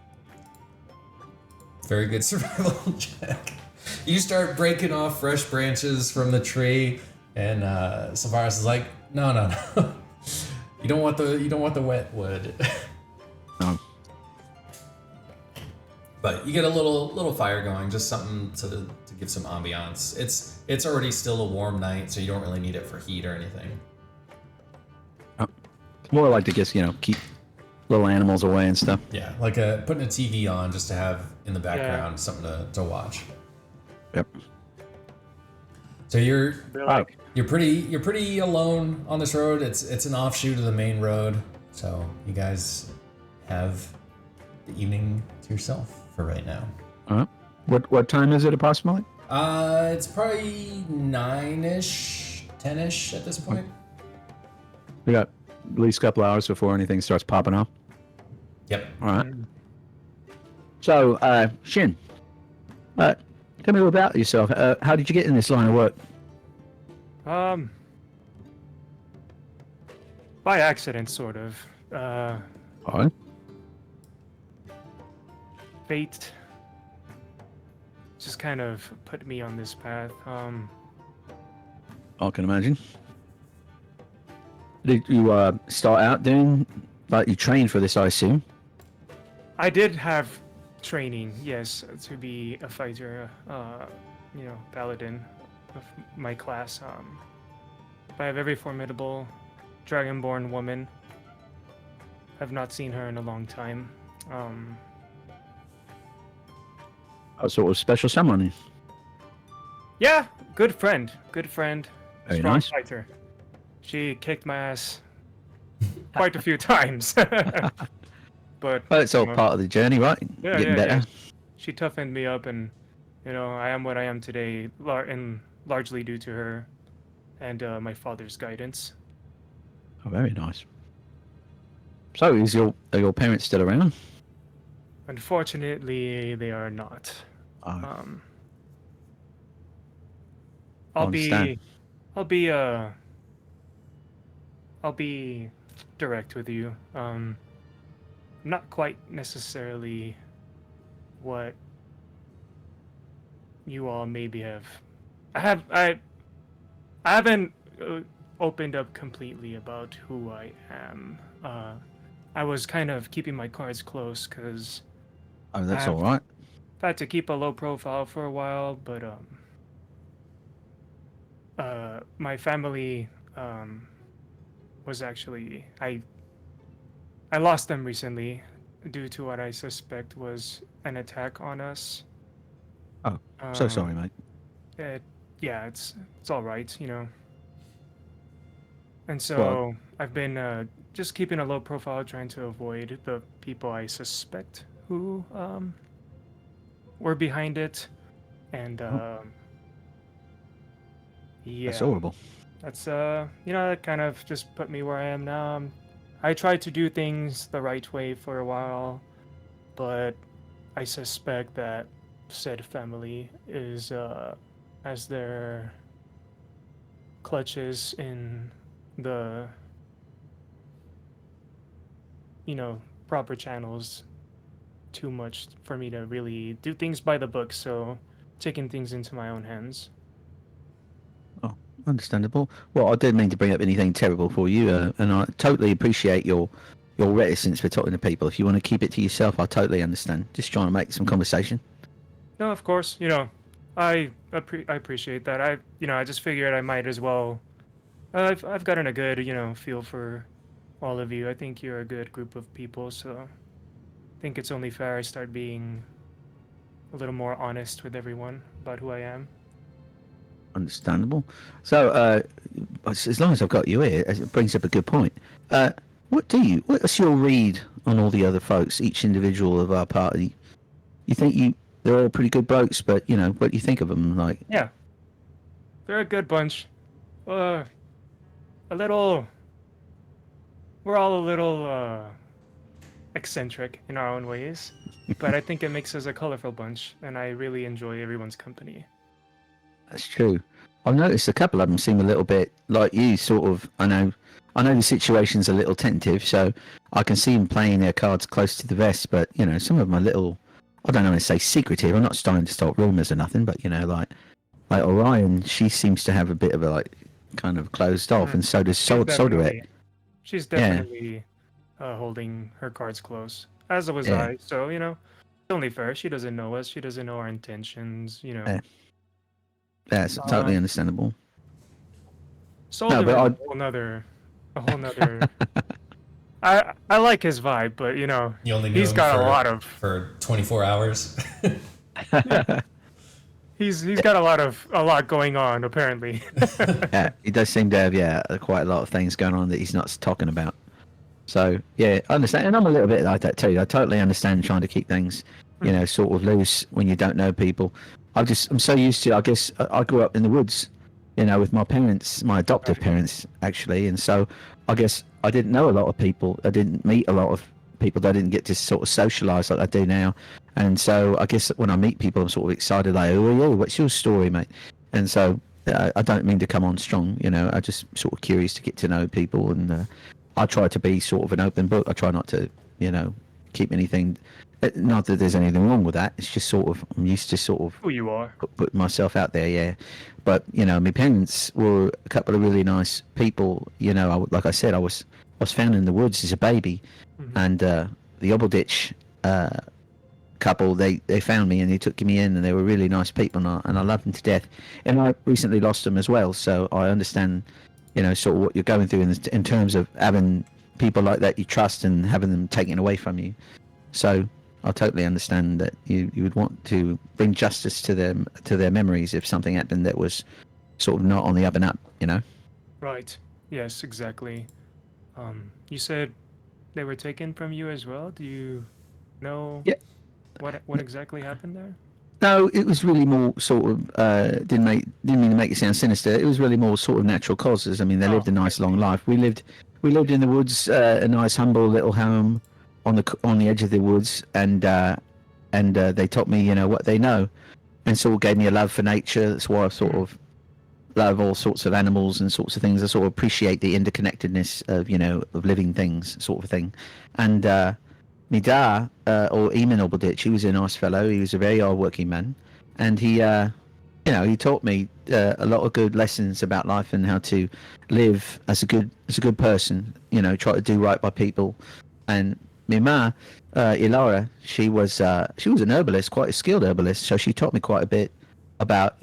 Very good survival check. You start breaking off fresh branches from the tree, and Sylvaris is like, no. You don't want the wet wood. No. But you get a little fire going, just something to give some ambiance. It's already still a warm night, so you don't really need it for heat or anything. More like to just keep little animals away and stuff. Yeah, like putting a TV on just to have in the background something to watch. Yep. So you're Like, pretty alone on this road. It's an offshoot of the main road, so you guys have the evening to yourself for right now. All right. What time is it approximately? It's probably 9-ish, 10-ish at this point. We got at least a couple hours before anything starts popping off. Yep. All right. So, Shin, tell me a little about yourself. How did you get in this line of work? by accident, sort of. All right. Fate just kind of put me on this path. I can imagine. Did you start out doing, like, you trained for this, I assume? I did have training, yes, to be a fighter, Paladin of my class. By a very formidable Dragonborn woman. I've not seen her in a long time. So it was special ceremony. Yeah, good friend. Very Strong nice. fighter. She kicked my ass quite a few times. But Well, it's all you know, part of the journey, right? Yeah, Getting yeah, better. yeah. She toughened me up, and I am what I am today, and largely due to her and my father's guidance. Oh, very nice. So, are your parents still around? Unfortunately, they are not. Oh, I'll understand. be direct with you. Not quite necessarily what you all maybe have. I haven't opened up completely about who I am. I was kind of keeping my cards close because Oh, that's I've all right. had to keep a low profile for a while, but my family was actually I lost them recently due to what I suspect was an attack on us. Oh, so sorry, mate. Yeah, it's all right, And Well, so I've been just keeping a low profile, trying to avoid the people I suspect who were behind it. And that's yeah, horrible. that's that kind of just put me where I am now. I tried to do things the right way for a while, but I suspect that said family is as their clutches in the proper channels too much for me to really do things by the book, so taking things into my own hands. Oh, understandable. Well, I didn't mean to bring up anything terrible for you, and I totally appreciate your reticence for talking to people. If you want to keep it to yourself, I totally understand. Just trying to make some conversation. No, of course, I appreciate that. I just figured I might as well. I've gotten a good, feel for all of you. I think you're a good group of people, so I think it's only fair I start being a little more honest with everyone about who I am. Understandable. So, as long as I've got you here, it brings up a good point. What's your read on all the other folks, each individual of our party? You think they're all pretty good blokes, but what do you think of them? Like, Yeah, they're a good bunch. Uh, a little. We're all a little eccentric in our own ways, but I think it makes us a colorful bunch, and I really enjoy everyone's company. that's true. I've noticed a couple of them seem a little bit like you, sort of. I know the situation's a little tentative, so I can see them playing their cards close to the vest. But some of them are a little. I don't know how to say secretive. I'm not starting to start rumors or nothing, but like Orion, she seems to have a bit of a kind of closed off, and so does Solderette. She's Yeah, definitely holding her cards close, as was yeah, I. So it's only fair. She doesn't know us. She doesn't know our intentions. yeah. That's totally Um, understandable. No, Solder but is a whole nother. I like his vibe, but You only knew he's him got a lot of. for 24 hours. Yeah, he's got a lot going on apparently. yeah, he does seem to have quite a lot of things going on that he's not talking about. So yeah, I understand, and I'm a little bit like that too. I totally understand trying to keep things, sort of loose when you don't know people. I'm so used to. I guess I grew up in the woods, with my parents, my adoptive Right. parents actually, and so I guess I didn't know a lot of people. I didn't meet a lot of people. That I didn't get to sort of socialize like I do now. And so I guess when I meet people, I'm sort of excited, like, oh yeah, what's your story, mate? And so I don't mean to come on strong, I just sort of curious to get to know people, and I try to be sort of an open book. I try not to, keep anything. Not that there's anything wrong with that. It's just sort of I'm used to sort of Who you are. put myself out there, yeah. But my parents were a couple of really nice people. Like I said, I was found in the woods as a baby, Mhm. and the Oblditch couple they found me and they took me in, and they were really nice people, and I loved them to death. And I recently lost them as well, so I understand sort of what you're going through in terms of having people like that you trust and having them taken away from you. So I totally understand that you would want to bring justice to their memories if something happened that was sort of not on the up and up. Right. Yes, exactly. You said they were taken from you as well. Do you know Yeah. what exactly happened there? No, it was really more sort of didn't mean to make it sound sinister. It was really more sort of natural causes. I mean, they Oh, lived a I nice long see. life. We lived in the woods, a nice humble little home on the edge of the woods, and they taught me what they know, and sort of gave me a love for nature. That's why I sort of love all sorts of animals and sorts of things. I sort of appreciate the interconnectedness of living things, sort of thing, and. My dad, or Eamon Oblditch, he was a nice fellow. He was a very hard-working man, and he taught me a lot of good lessons about life and how to live as a good person. Try to do right by people. And my ma, Ilara, she was an herbalist, quite a skilled herbalist. So she taught me quite a bit about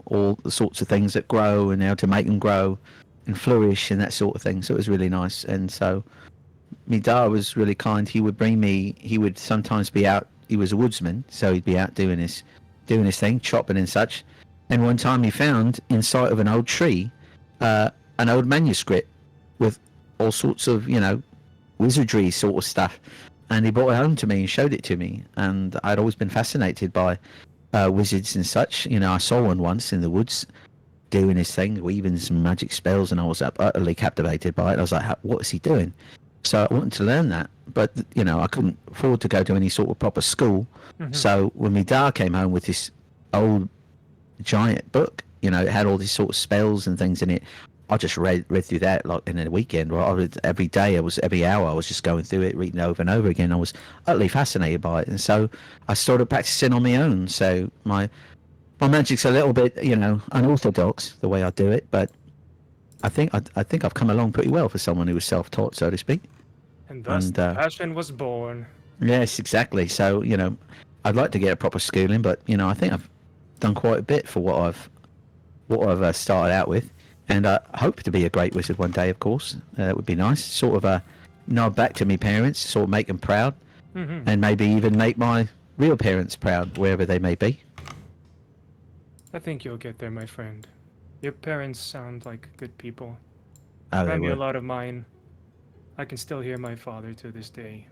all the sorts of things that grow and how to make them grow and flourish and that sort of thing. So it was really nice. And so my dad was really kind. He would sometimes be out. He was a woodsman, so he'd be out doing his thing, chopping and such. And one time he found, in sight of an old tree, an old manuscript, with all sorts of, wizardry sort of stuff. And he brought it home to me and showed it to me. And I'd always been fascinated by wizards and such. I saw one once in the woods doing his thing, weaving some magic spells, and I was utterly captivated by it. I was like, what is he doing? So I wanted to learn that. But, I couldn't afford to go to any sort of proper school. Mhm. So when my dad came home with this old giant book, it had all these sort of spells and things in it. I just read through that like in a weekend. Every hour I was just going through it, reading over and over again. I was utterly fascinated by it, and so I started practicing on my own. So my magic's a little bit, unorthodox the way I do it, but I think I've come along pretty well for someone who was self-taught, so to speak. And thus And, the passion was born. Yes, exactly. So I'd like to get a proper schooling, but I think I've done quite a bit for what I've started out with. And I hope to be a great wizard one day, of course. That would be nice. Sort of a nod back to my parents, sort of make them proud, and maybe even make my real parents proud, wherever they may be. I think you'll get there, my friend. Your parents sound like good people. Oh, they Remind me a were. lot of mine. I can still hear my father to this day.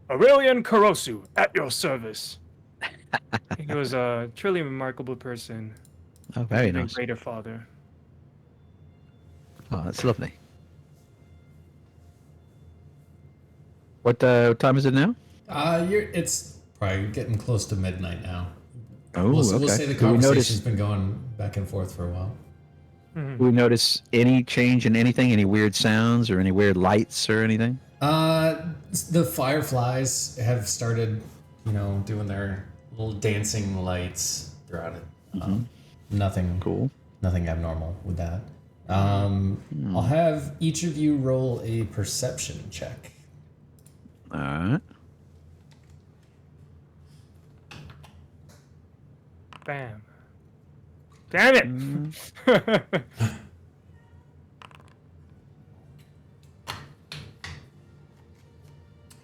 Aurelian Korosu, at your service. He was a truly remarkable person. Oh, very Even nice. greater father. Oh, that's lovely. What time is it now? It's probably getting close to midnight now. Oh, We'll okay. say the Do we conversation's notice, been going back and forth for a while. do we notice any change in anything? Any weird sounds or any weird lights or anything? The fireflies have started, doing their little dancing lights throughout it. Nothing Cool. Nothing abnormal with that. I'll have each of you roll a perception check. All right. Bam. Damn it!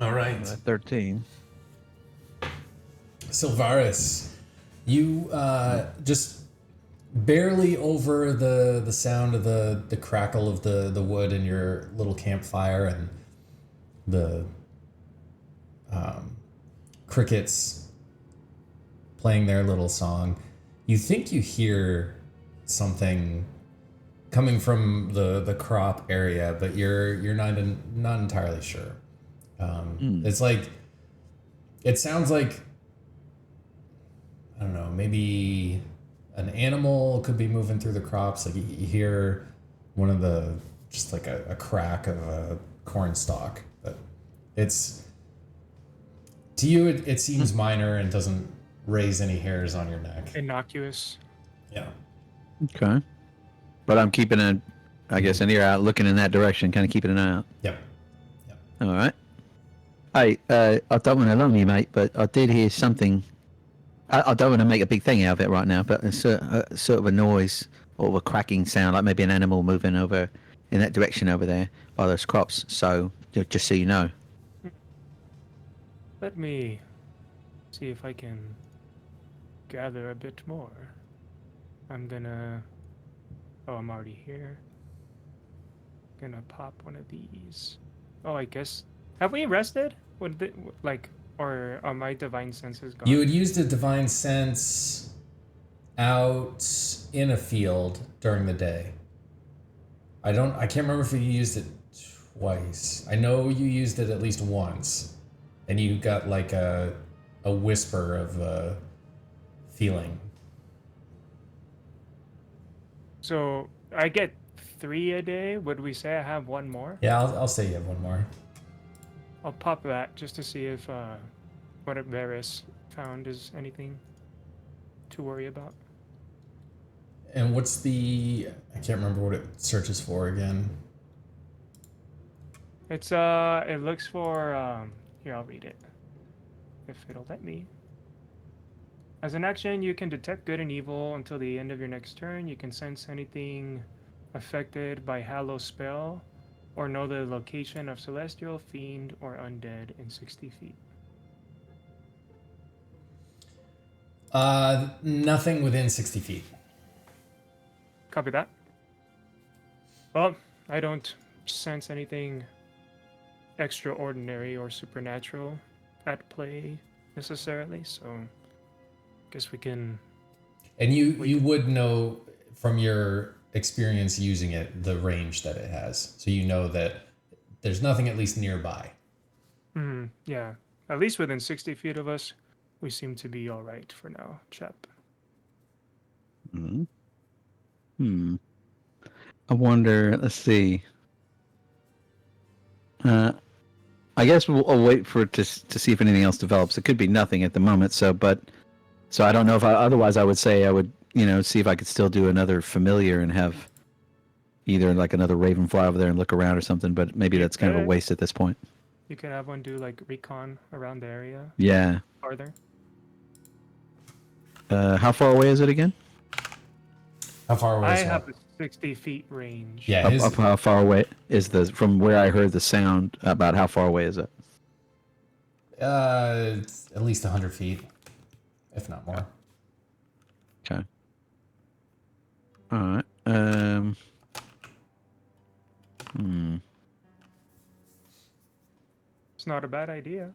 All right. 13. Sylvaris, you just barely over the sound of the crackle of the wood in your little campfire and the crickets playing their little song. You think you hear something coming from the crop area, but you're not entirely sure. It's like, it sounds like, I don't know, maybe an animal could be moving through the crops. Like you hear one of just like a crack of a corn stalk, but to you it seems minor and doesn't raise any hairs on your neck. Innocuous. Yeah. Okay. But I'm keeping an ear out, looking in that direction, kind of keeping an eye out. Yep. All right. Hey, I don't want to alarm you, mate, but I did hear something. I don't want to make a big thing out of it right now, but it's sort of a noise or a cracking sound, like maybe an animal moving over in that direction over there by those crops. So just so you know. Let me see if I can gather a bit more. I'm gonna... Oh, I'm already here. Gonna pop one of these. Oh, I guess... Have we rested? Or are my divine senses gone? You had used a divine sense out in a field during the day. I can't remember if you used it twice. I know you used it at least once, and you got like a whisper of feeling. So, I get 3 a day. Would we say I have one more? Yeah, I'll say you have one more. I'll pop that just to see if what Varys found is anything to worry about. And what's I can't remember what it searches for again. It's it looks for here, I'll read it. If it'll let me. As an action, you can detect good and evil until the end of your next turn. You can sense anything affected by Hallow spell, or know the location of celestial, fiend, or undead in 60 feet. Nothing within 60 feet. Copy that. Well, I don't sense anything extraordinary or supernatural at play necessarily, so guess we can. And you would know from your experience using it the range that it has, so you know that there's nothing at least nearby. Yeah, at least within 60 feet of us, we seem to be all right for now, chap. I wonder. Let's see. I guess I'll wait for it to see if anything else develops. It could be nothing at the moment. So I don't know if otherwise I would say I would see if I could still do another familiar and have either like another raven fly over there and look around or something. But maybe that's kind of a waste at this point. You could have one do like recon around the area. Yeah. Farther. How far away is it again? How far away? I have a 60 feet range. Yeah. Up how far away is from where I heard the sound? About how far away is it? It's at least 100 feet, if not more. Okay. All right. It's not a bad idea.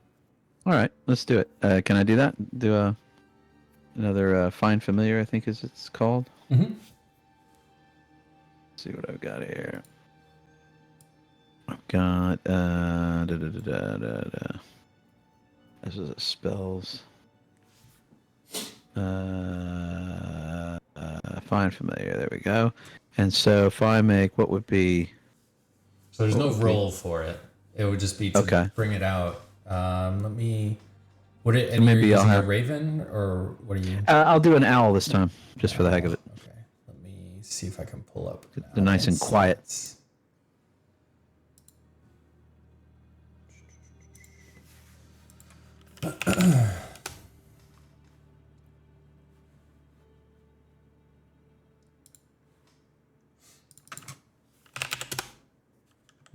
All right, let's do it. Can I do that? Do another find familiar, I think it's called. Mm-hmm. Let's see what I've got here. I've got This is spells. Find familiar. There we go. And so if I make what would be. So there's no roll for it. It would just be to bring it out. Let me. Would it? And maybe you're using a raven, or what are you? I'll do an owl this time, just for the heck of it. Okay. Let me see if I can pull up. They're nice and quiet.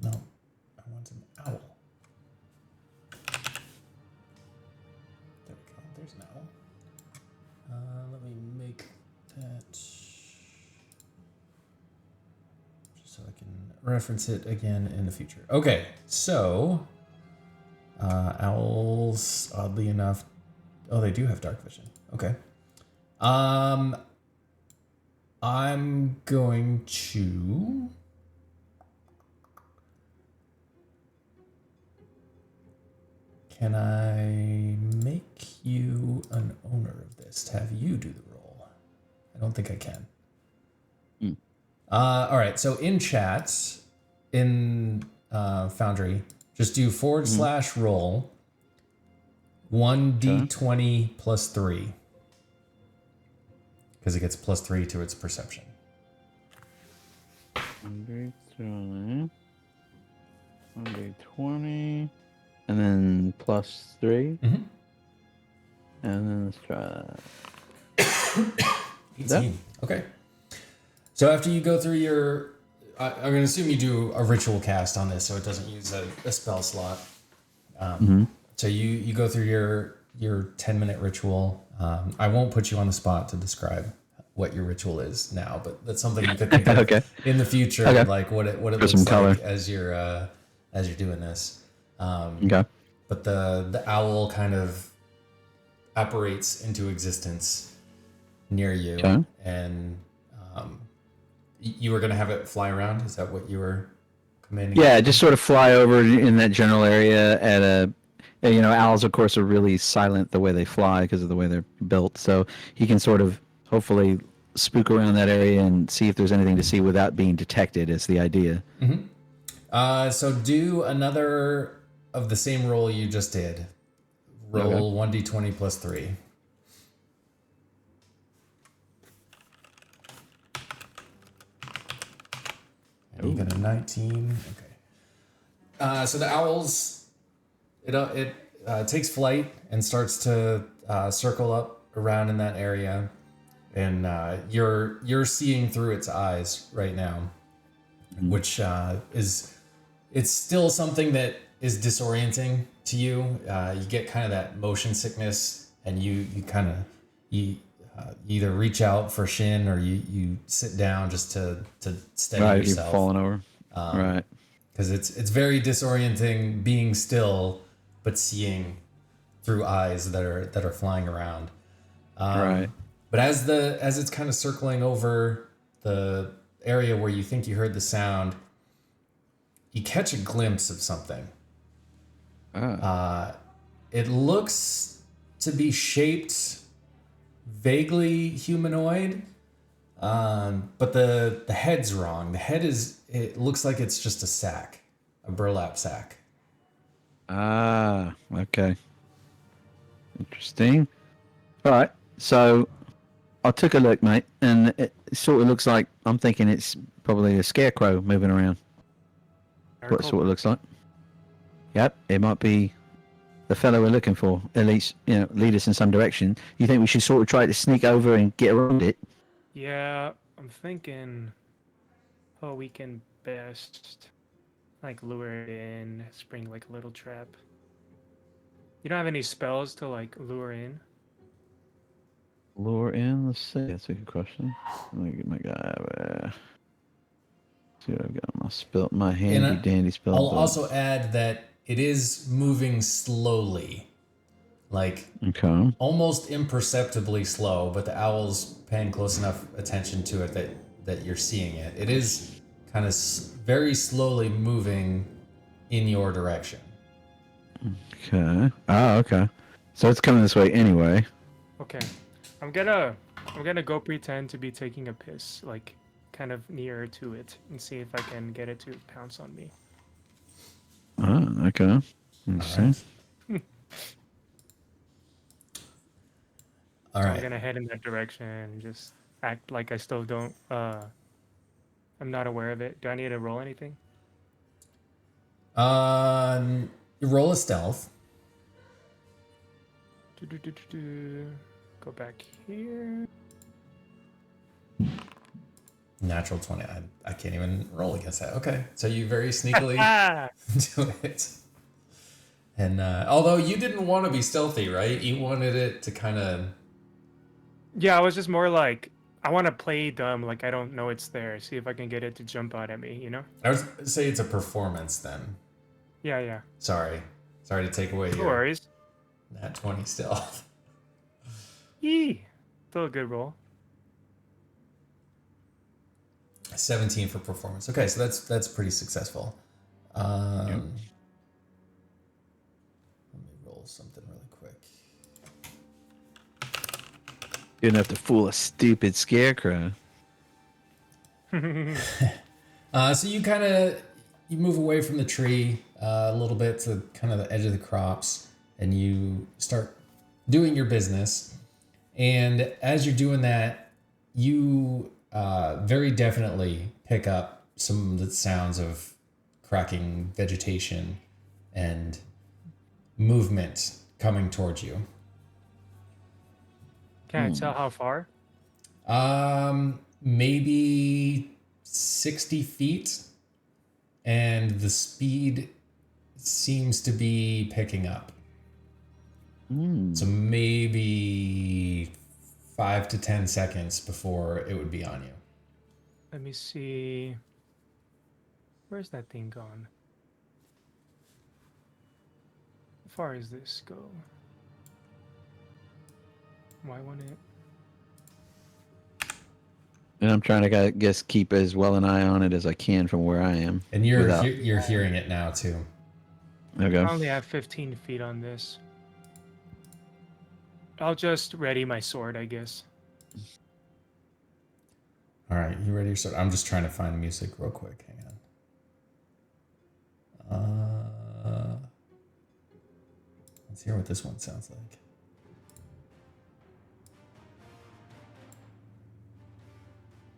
No, I want an owl. There we go. There's an owl. Let me make that just so I can reference it again in the future. Okay, so owls, oddly enough, they do have dark vision. Okay. I'm going to. Can I make you an owner of this to have you do the roll? I don't think I can. All right. So in chat, in Foundry, just do /roll 1d20 plus 3. Because it gets plus 3 to its perception. 1d20. And then plus 3. Mm-hmm. And then let's try that. 18. Okay. So after you go through your... I'm going to assume you do a ritual cast on this, so it doesn't use a spell slot. So you go through your 10-minute ritual. I won't put you on the spot to describe what your ritual is now, but that's something you could think of in the future, like what it looks like color as you're doing this. But the owl kind of apparates into existence near you, and you were going to have it fly around. Is that what you were commanding? Yeah, just sort of fly over in that general area at a. Owls, of course, are really silent the way they fly because of the way they're built. So he can sort of hopefully spook around that area and see if there's anything to see without being detected is the idea. Mm-hmm. So do another of the same roll you just did. Roll 1d20 plus 3. And you got a 19. Okay. So the owls... It takes flight and starts to circle up around in that area, and you're seeing through its eyes right now, which it's still something that is disorienting to you. You get kind of that motion sickness, and you either reach out for Shin or you sit down just to steady yourself. You're falling over. Right. because it's very disorienting being still, but seeing through eyes that are flying around. Right. But as it's kind of circling over the area where you think you heard the sound, you catch a glimpse of something. It looks to be shaped vaguely humanoid, but the head's wrong. The head it looks like it's just a sack, a burlap sack. Ah, okay. Interesting. All right. So I took a look, mate, and it sort of looks like, I'm thinking it's probably a scarecrow moving around. What it sort of looks like. Yep, it might be the fellow we're looking for. At least, lead us in some direction. You think we should sort of try to sneak over and get around it? Yeah, I'm thinking how we can best like lure it in, spring like a little trap. You don't have any spells to like lure in? Lure in? Let's see. That's a good question. Let me get my guy. See what I've got. My handy dandy spell. I'll also add that it is moving slowly, like almost imperceptibly slow, but the owl's paying close enough attention to it that you're seeing it. It is kind of very slowly moving in your direction. Okay. Oh, okay. So it's coming this way anyway. Okay. I'm gonna go pretend to be taking a piss, like kind of nearer to it, and see if I can get it to pounce on me. Oh, okay. Interesting. All right. I'm gonna head in that direction and just act like I still don't. I'm not aware of it. Do I need to roll anything? Roll a stealth. Go back here. Natural 20. I can't even roll against that. Okay, so you very sneakily do it. And although you didn't want to be stealthy, right? You wanted it to kind of... Yeah, I was just more like, I want to play dumb, like I don't know it's there. See if I can get it to jump out at me, you know? I would say it's a performance then. Yeah. Sorry to take away No worries. Nat 20 stealth. Yee. Still a good roll. 17 for performance. Okay, so that's pretty successful. Let me roll something really quick. Good enough to fool a stupid scarecrow. So you move away from the tree a little bit to kind of the edge of the crops, and you start doing your business. And as you're doing that, you very definitely pick up some of the sounds of cracking vegetation and movement coming towards you. Can I tell how far? Maybe 60 feet, and the speed seems to be picking up. So maybe 5 to 10 seconds before it would be on you. Let me see. Where's that thing gone? How far does this go? Why won't it? And I'm trying to, I guess, keep as well an eye on it as I can from where I am. And you're hearing it now too. Okay. I only have 15 feet on this. I'll just ready my sword, I guess. All right, you ready your sword? I'm just trying to find music real quick. Hang on. Let's hear what this one sounds like.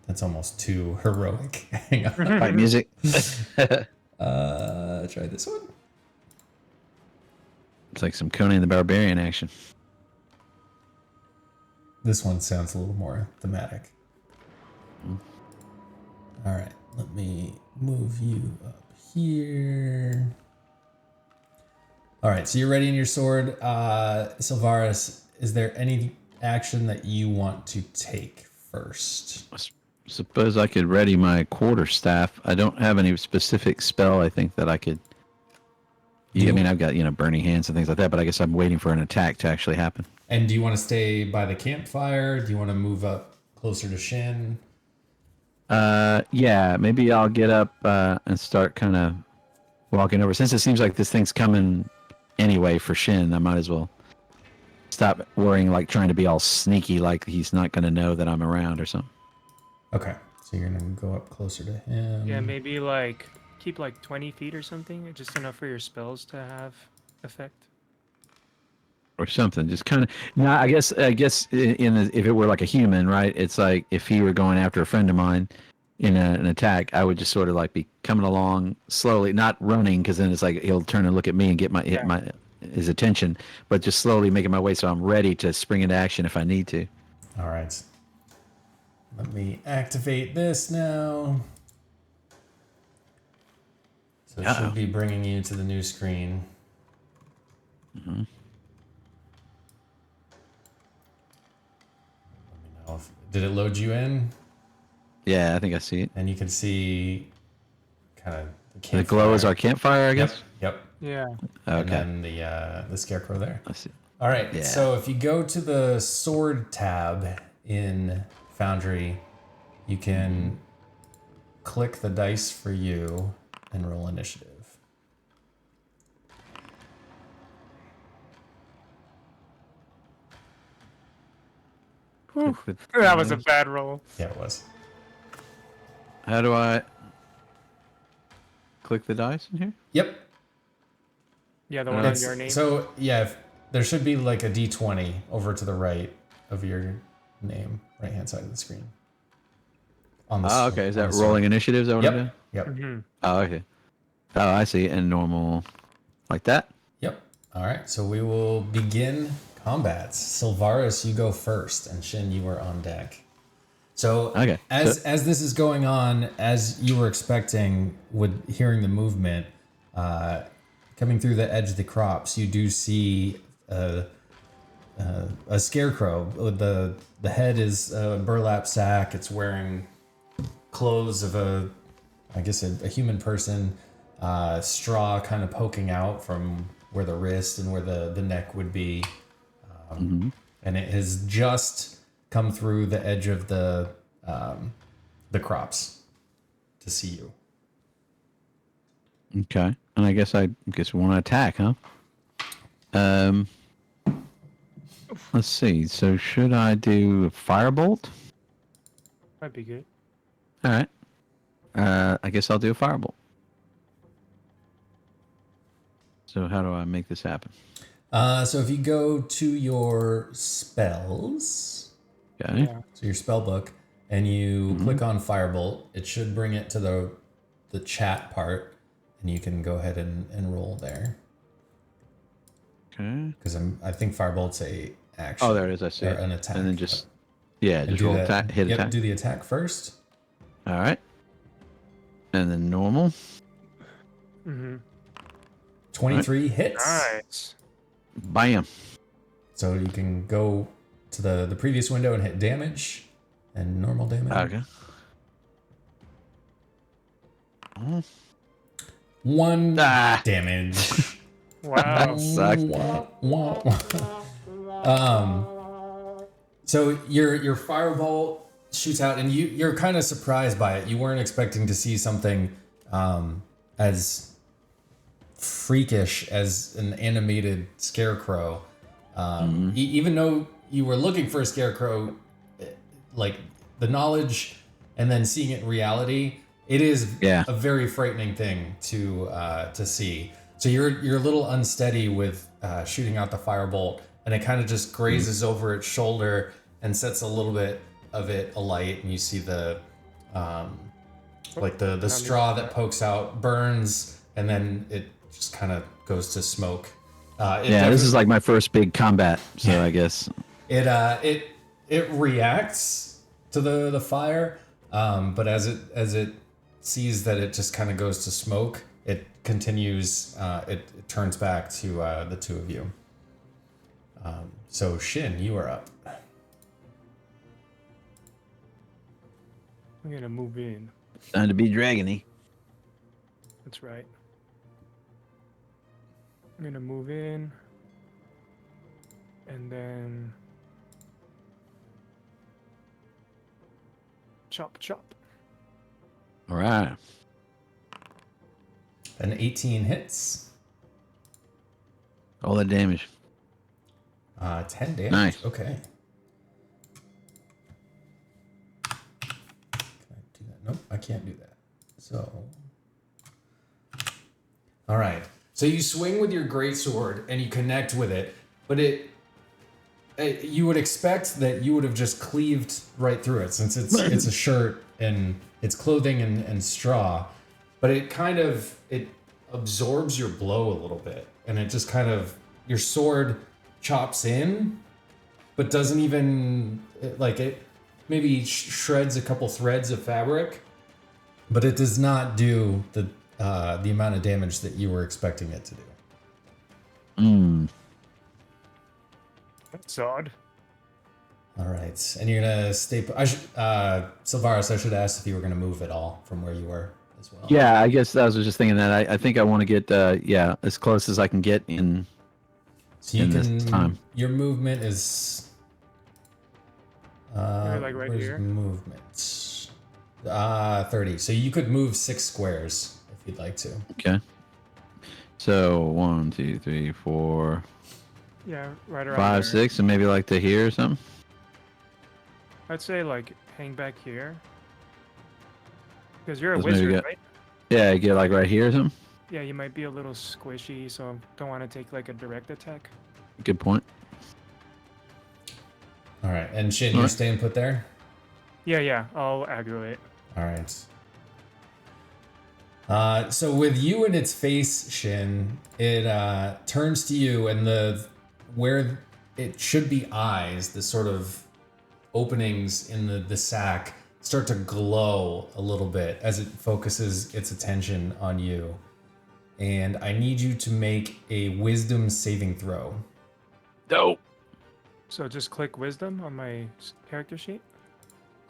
That's almost too heroic. Hang on. Fight music. Try this one. It's like some Conan the Barbarian action. This one sounds a little more thematic. All right, let me move you up here. All right, so you're ready in your sword. Sylvaris, is there any action that you want to take first? suppose I could ready my quarterstaff. I don't have any specific spell. I think that I could. Yeah, I mean, I've got burning hands and things like that, but I guess I'm waiting for an attack to actually happen. And do you want to stay by the campfire? Do you want to move up closer to Shin? Yeah, maybe I'll get up and start kind of walking over. Since it seems like this thing's coming anyway for Shin, I might as well stop worrying, like trying to be all sneaky, like he's not going to know that I'm around or something. Okay, so you're gonna go up closer to him. Yeah, maybe like keep like 20 feet or something, just enough for your spells to have effect. Or something, just kind of. Now, I guess if it were like a human, right? It's like if he were going after a friend of mine in an attack, I would just sort of like be coming along slowly, not running, because then it's like he'll turn and look at me and get his attention, but just slowly making my way so I'm ready to spring into action if I need to. All right. Let me activate this now. So it should be bringing you to the new screen. Mm-hmm. Did it load you in? Yeah, I think I see it. And you can see kind of the glow is our campfire, I guess. Yep. Yeah. Okay. And then the scarecrow there. I see. All right. Yeah. So if you go to the sword tab in Foundry, you can click the dice for you and roll initiative. That was a bad roll. Yeah, it was. How do I click the dice in here? Yep. Yeah, the one on your name. So yeah, there should be like a D20 over to the right of your name, right hand side of the screen. Okay. Is that rolling initiatives? Is that what I'm doing? Yep. Mm-hmm. Oh, okay. Oh, I see. And normal, like that. Yep. All right. So we will begin combats. Sylvaris, you go first, and Shin, you are on deck. So okay. As this is going on, as you were expecting, with hearing the movement coming through the edge of the crops, you do see a scarecrow. The head is a burlap sack. It's wearing clothes of a human person. Straw kind of poking out from where the wrist and where the neck would be. And it has just come through the edge of the crops to see you. Okay. And I guess we want to attack, huh? Let's see. So should I do firebolt? That'd be good. All right. I guess I'll do a firebolt. So how do I make this happen? So if you go to your spells, Okay. Yeah. so your spell book, and you click on Firebolt, it should bring it to the chat part, and you can go ahead and roll there. Okay. Because I think Firebolt's a action. Oh, there it is. I see it. An attack. And then just roll do that. attack, hit attack. Do the attack first. All right. And then normal. Mm-hmm. 23 hits. Nice. Bam. So you can go to the previous window and hit damage and normal damage. Okay. 1 damage. Wow. Sucks. So your firebolt shoots out, and you're kind of surprised by it. You weren't expecting to see something as freakish as an animated scarecrow. Even though you were looking for a scarecrow, like the knowledge and then seeing it in reality, it is a very frightening thing to see. So you're a little unsteady with shooting out the firebolt, and it kind of just grazes over its shoulder and sets a little bit of it alight, and you see the the straw that pokes out burns, and then it just kind of goes to smoke. This is like my first big combat, so I guess it reacts to the fire, but as it sees that it just kind of goes to smoke, it continues. It turns back to the two of you. So Shin, you are up. gonna move in. Time to be dragony. That's right. I'm gonna move in. And then... Chop, chop. All right. An 18 hits. All that damage. 10 damage. Nice. Okay. Can I do that? Nope, I can't do that. So. All right. So you swing with your greatsword and you connect with it, but you would expect that you would have just cleaved right through it, since it's a shirt and it's clothing and straw, but it absorbs your blow a little bit, and it just kind of, your sword chops in, but doesn't even, it maybe shreds a couple threads of fabric, but it does not do the amount of damage that you were expecting it to do. That's odd. All right, and you're gonna stay. Sylvaris, I should ask if you were gonna move at all from where you were as well. Yeah, I guess I was just thinking that. I think I want to get as close as I can get in. So you in can. This time. Your movement is. Like right where's here? Movement. 30. So you could move 6 squares if you'd like to. Okay. So 1, 2, 3, 4, Yeah, right around 5, there. 6, and maybe like to here or something. I'd say like hang back here. Because you're a Let's maybe wizard, get- right? Yeah, get like right here or something. Yeah, you might be a little squishy, so don't want to take like a direct attack. Good point. All right, and Shin, All you're right. staying put there. Yeah, I'll aggro it. All right. So with you in its face, Shin, it turns to you, and where it should be eyes, the sort of openings in the sack start to glow a little bit as it focuses its attention on you. And I need you to make a wisdom saving throw. Dope. So just click wisdom on my character sheet.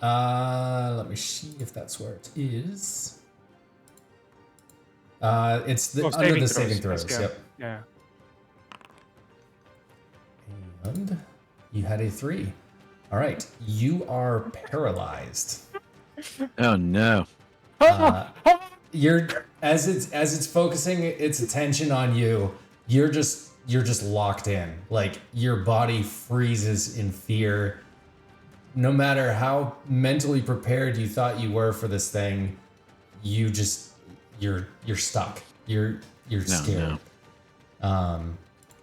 Let me see if that's where it is. It's under the saving throws. Let's go. Yep. Yeah. And you had a 3. All right, you are paralyzed. Oh no. You're as it's focusing its attention on you. You're just locked in. Like, your body freezes in fear. No matter how mentally prepared you thought you were for this thing, you're stuck. You're scared. No.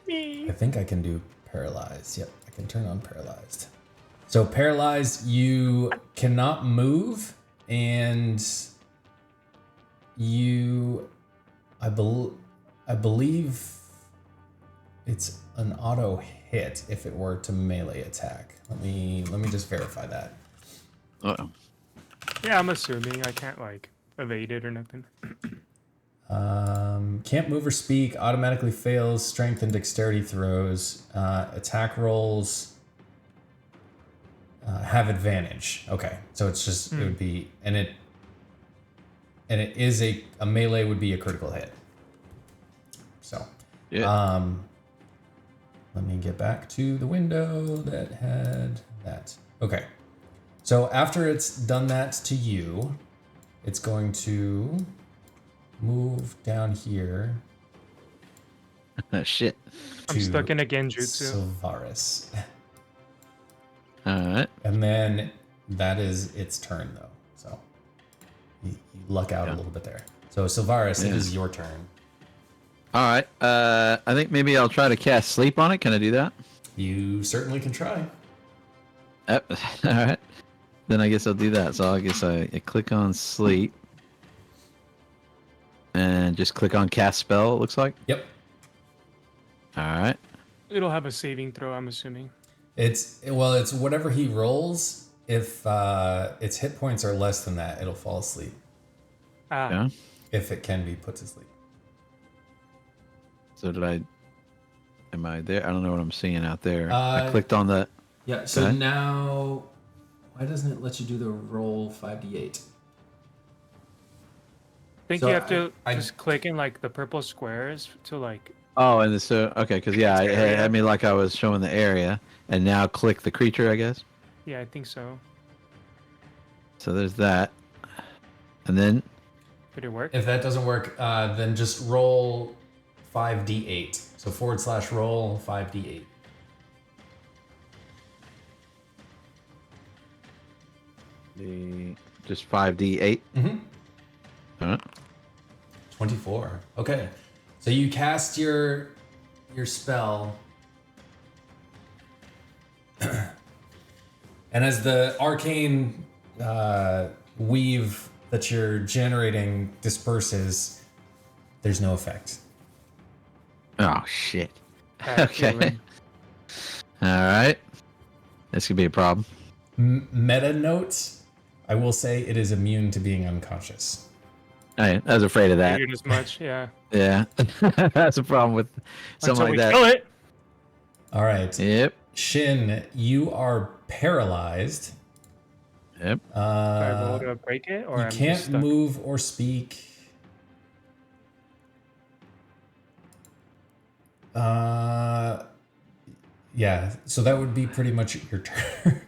I think I can do paralyzed. Yep, I can turn on paralyzed. So paralyzed, you cannot move, and I believe it's an auto hit if it were to melee attack. Let me just verify that. Uh-oh. Yeah, I'm assuming I can't like evade it or nothing. Can't move or speak, automatically fails strength and dexterity throws. Attack rolls have advantage. Okay, so it's just it would be, and it is a melee would be a critical hit. So Yeah. let me get back to the window that had that. Okay, so after it's done that to you, it's going to move down here. Shit. I'm to stuck in a genjutsu. Sylvaris. All right. And then that is its turn, though. So you luck out a little bit there. So Sylvaris, it Yeah. is your turn. All right. I think maybe I'll try to cast sleep on it. Can I do that? You certainly can try. Yep. All right. Then I guess I'll do that. So I guess I click on sleep and just click on cast spell. It looks like. Yep. All right. It'll have a saving throw, I'm assuming. It's whatever he rolls. If its hit points are less than that, it'll fall asleep. Yeah. If it can be put to sleep. So am I there? I don't know what I'm seeing out there. I Uh, clicked on that. Yeah. So Okay. now, Why doesn't it let you do the roll 5d8? I think So you have to I- just click in like the purple squares to like. Oh, and this okay, because yeah, it Area. had me like I was showing the area, and now click the creature, I guess. Yeah, I think so. So there's that, and then Did it work? If that doesn't work, then just roll 5d8. So / roll 5d8. the just 5d8. Mm-hmm. All right. 24. Okay. So you cast your spell. And as the arcane weave that you're generating disperses, there's no effect. Oh shit. Bad Okay. feeling. All right. This could be a problem. Meta note, I will say it is immune to being unconscious. I was afraid of that. Figured as much. Yeah. Yeah, that's a problem with something Until like we that. kill it. All right. Yep. Shin, you are paralyzed. Yep. Do I roll to break it, or You I'm just can't stuck? move or speak. Yeah, so that would be pretty much your turn.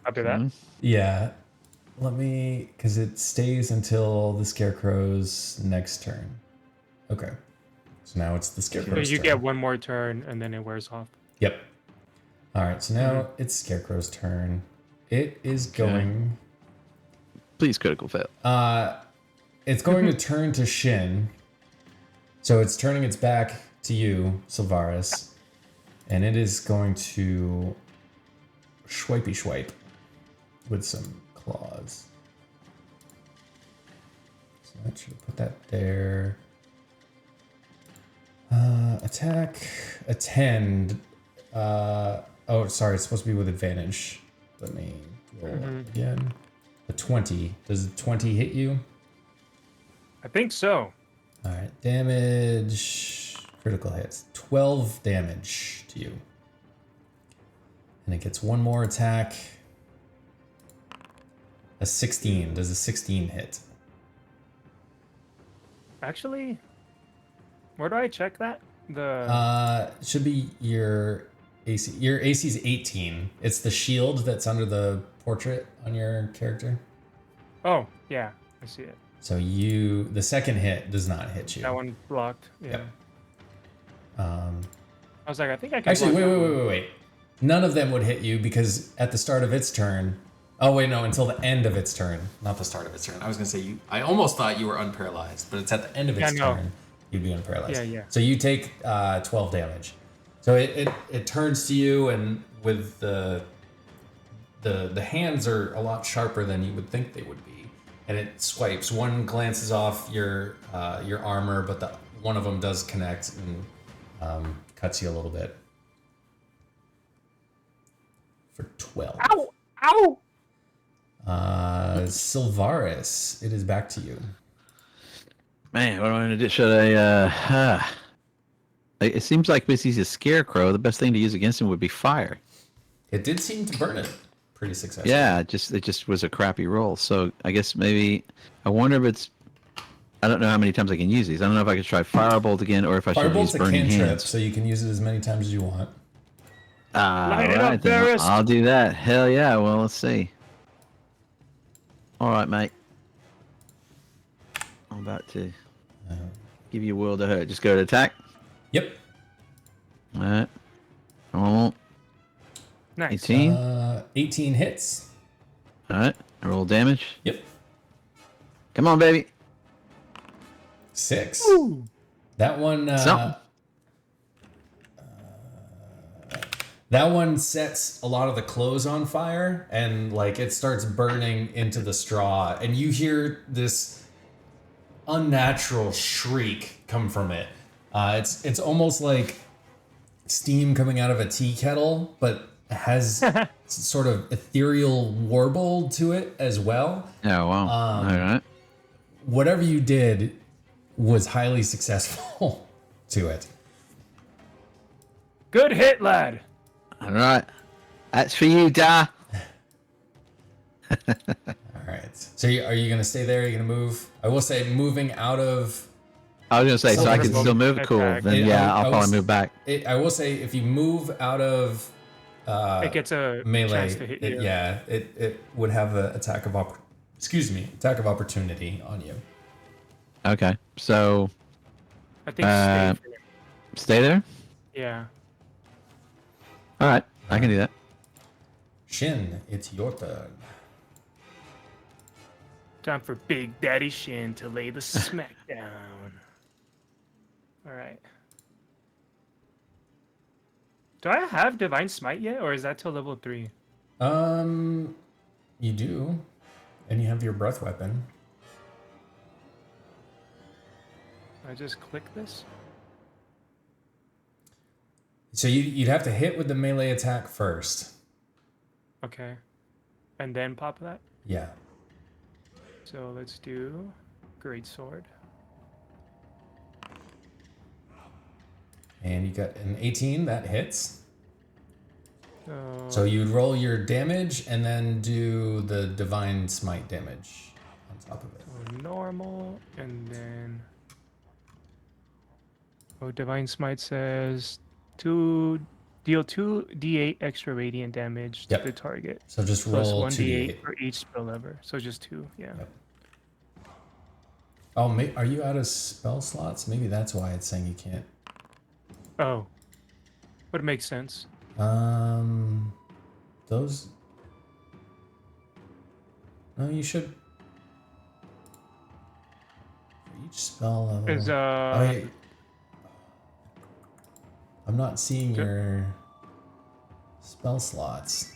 After that. Mhm. Yeah. Let me, because it stays until the Scarecrow's next turn. Okay. So now it's the So Scarecrow's you turn. get one more turn, and then it wears off. Yep. All right, so now it's Scarecrow's turn. It is going... Please critical fail. It's going to turn to Shin. So it's turning its back to you, Sylvaris. And it is going to swipey swipe with some claws. So that should put that there. Attack. A 10. Oh, sorry, it's supposed to be with advantage. Let me roll it again. A 20. Does a 20 hit you? I think so. All right, damage, critical hits, 12 damage to you. And it gets one more attack. A 16, does a 16 hit? Actually, where do I check that? The It should be your AC. Your AC is 18. It's the shield that's under the portrait on your character. oh yeah, I see it. So the second hit does not hit you. That one blocked. Yeah. Yep. I was like, I think I can. Actually, block that one. wait. None of them would hit you because at the start of its turn. Oh wait, no, until the end of its turn, not the start of its turn. I was gonna say you. I almost thought you were unparalyzed, but it's at the end of its no. turn you'd be unparalyzed. Yeah, yeah. So you take 12 damage. So it turns to you, and with the hands are a lot sharper than you would think they would be, and it swipes. One glances off your armor, but one of them does connect and cuts you a little bit. For 12. Ow! Ow! Sylvaris, it is back to you. Man, what am I going to do? Should I? It seems like because he's a scarecrow, the best thing to use against him would be fire. It did seem to burn it pretty successfully. Yeah, it just was a crappy roll. So I guess maybe I wonder if it's. I don't know how many times I can use these. I don't know if I could try Firebolt again or if I should use Firebolt's a Burning cantrip, Hands. so you can use it as many times as you want. Light it up, Alright, then Varys. I'll do that. Hell yeah. Well, let's see. All right, mate. I'm about to give you a will to hurt. Just go to attack. Yep. All right. Oh, Nice. 18. 18 hits. All right. Roll damage. Yep. Come on, baby. 6. Ooh. That one. Something. That one sets a lot of the clothes on fire, and like it starts burning into the straw, and you hear this unnatural shriek come from it. It's almost like steam coming out of a tea kettle, but has sort of ethereal warble to it as well. Oh, wow. All right. Whatever you did was highly successful to it. Good hit, lad. All right. That's for you, Da. All right. So are you gonna stay there? Are you gonna move? I will say, moving out of. I was gonna say, so I can still move. Cool. Attack. Then I'll probably move back. I will say, if you move out of It gets a melee, chance to hit you. it would have an attack of attack of opportunity on you. Okay. So I think stay for him. stay there. Yeah. All right, I can do that. Shin, it's your turn. Time for Big Daddy Shin to lay the smackdown. All right. Do I have Divine Smite yet, or is that till level 3? You do, and you have your breath weapon. I just click this. So you'd have to hit with the melee attack first. Okay. And then pop that? Yeah. So let's do Great Sword. And you got an 18, that hits. So So you'd roll your damage and then do the divine smite damage on top of it. normal, and then... Oh, Divine Smite says deal 2d8 extra radiant damage to Yep. the target. So just Plus roll 1d8 2d8. for each spell lever. So just 2, yeah. Yep. Oh, are you out of spell slots? Maybe that's why it's saying you can't. Oh. But it makes sense. Those. No, you should. For each spell level. Is Oh, wait. I'm not seeing your spell slots.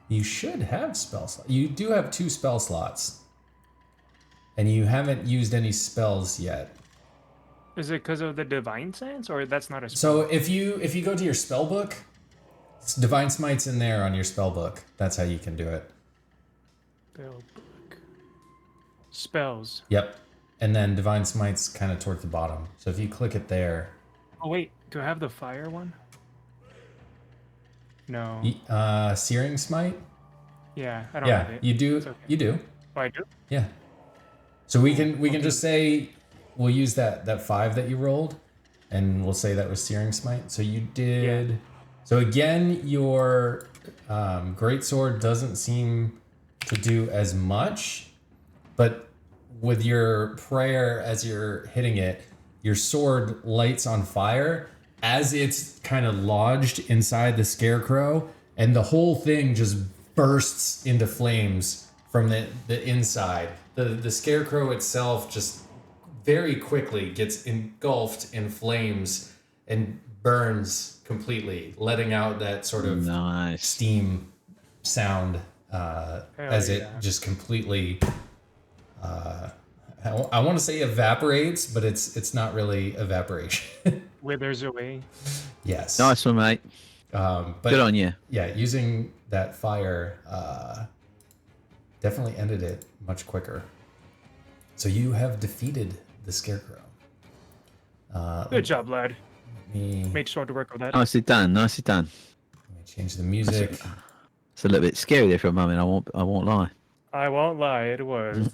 You should have spell slots. You do have 2 spell slots. And you haven't used any spells yet. Is it because of the Divine Sense, or that's not a spell? So if you go to your spell book, Divine Smite's in there on your spell book. That's how you can do it. Spell book. Spells. Yep. And then Divine Smite's kind of towards the bottom. So if you click it there. Oh wait, do I have the fire one? No. Searing Smite? Yeah, I don't have it. You do. It's okay. You do. Oh, I do? Yeah. So we can just say we'll use that 5 that you rolled, and we'll say that was Searing Smite. So you did. Yeah. So again, your greatsword doesn't seem to do as much, but with your prayer as you're hitting it, your sword lights on fire as it's kind of lodged inside the scarecrow, and the whole thing just bursts into flames from the inside. The scarecrow itself just very quickly gets engulfed in flames and burns completely, letting out that sort of nice steam sound as it just completely I want to say evaporates, but it's not really evaporation. Withers away. Yes. nice one, mate. But Good on you. Yeah, using that fire definitely ended it much quicker. So you have defeated the scarecrow. Good job, lad. Let me Made sure to work with that. Nicely done. Nicely done. change the music. It's a little bit scary there for a moment. I won't lie. I won't lie, it was.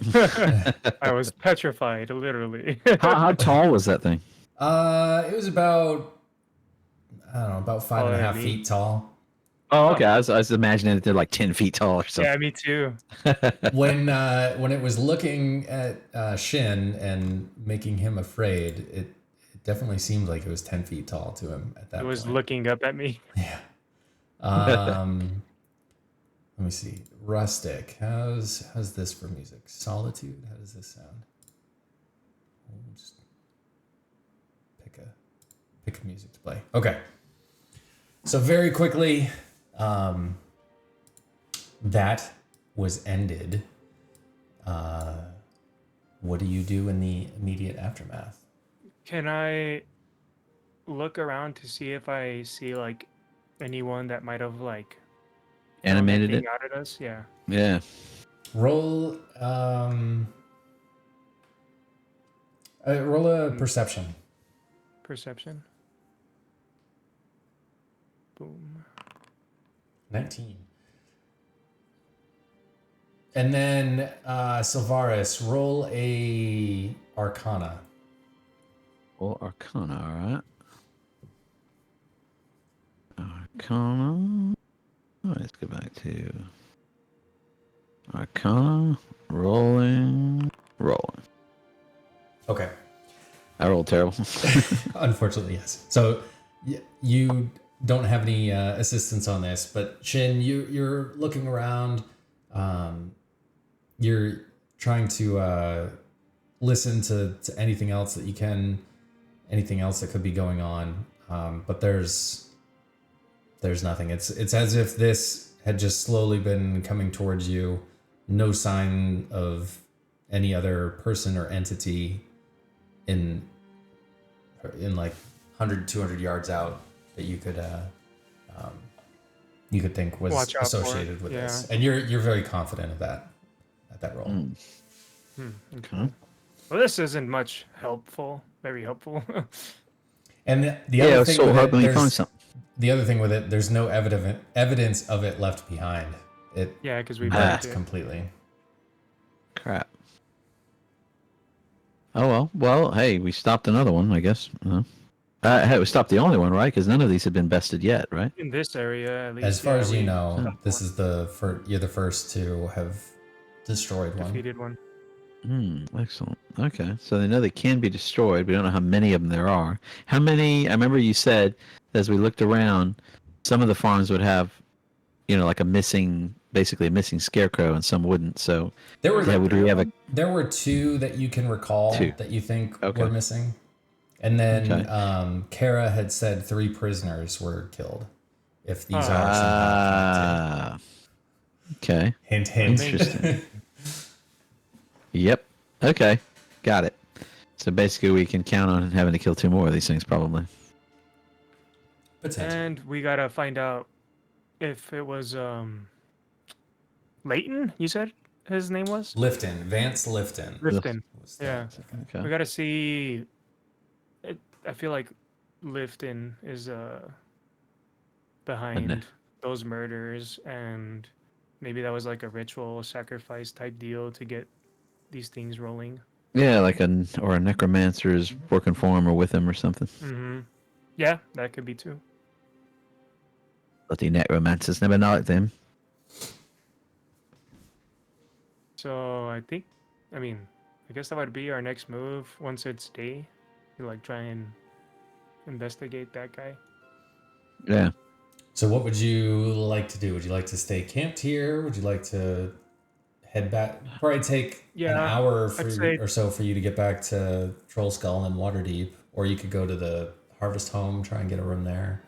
I was petrified, literally. How tall was that thing? It was about, I don't know, about 5.5 me. feet tall. Oh, okay. I was imagining that they're like 10 feet tall or something. Yeah, me too. When it was looking at Shin and making him afraid, it definitely seemed like it was 10 feet tall to him at that It was point. looking up at me. Yeah. Let me see. Rustic. How's this for music? Solitude. How does this sound? We'll just pick a music to play. Okay. So very quickly, that was ended. What do you do in the immediate aftermath? Can I look around to see if I see like anyone that might have like Animated it? out at us? Yeah. Yeah. Roll a perception. Perception. Boom. 19. And then Sylvaris, roll a Arcana. Or Arcana, all right. Arcana. Let's go back to Arcana. Rolling. Okay. I rolled terrible. Unfortunately, yes. So you don't have any assistance on this, but Shin, you're looking around. You're trying to listen to anything else that you can, anything else that could be going on, but there's nothing. It's as if this had just slowly been coming towards you. No sign of any other person or entity in like 100, 200 yards out that you could think was Watch out for. associated with Yeah. this, and you're very confident of that at that roll. Okay. Well, this isn't much helpful. Very helpful. And the Yeah, other it's thing so with hard it, when you find there's something. the other thing with it, there's no evidence of it left behind. It Yeah, because we burnt burnt it. completely. Crap. Oh well. Well, hey, we stopped another one, I guess. Hey, we stopped the only one, right? Because none of these have been bested yet, right? In this area, at least. As far yeah, as you we know, stopped this one, is you're the first to have destroyed one. defeated one. Excellent. Okay, so they know they can be destroyed. We don't know how many of them there are. How many? I remember you said as we looked around, some of the farms would have, like basically a missing scarecrow, and some wouldn't. So There were would we have a? There were two that you can recall Two. that you think Okay. were missing. And then Okay. Kara had said 3 prisoners were killed. If these are somehow Okay. connected. Hint, hint. Interesting. Yep. Okay. Got it. So basically, we can count on having to kill 2 more of these things, probably. Potentially. And we gotta find out if it was Leighton. You said his name was Lifton, Vance Lifton. Lifton. was the- Yeah. Okay. We gotta see. I feel like Lifton is behind those murders, and maybe that was like a ritual sacrifice type deal to get these things rolling. Yeah, like a necromancer is working for him or with him or something. Mm-hmm. Yeah, that could be too. Bloody necromancers, never liked them. So I guess that would be our next move once it's day. We like try and investigate that guy. Yeah. So what would you like to do? Would you like to stay camped here? Would you like to head back? Probably take an hour or so for you to get back to Troll Skull and Waterdeep, or you could go to the Harvest Home, try and get a room there.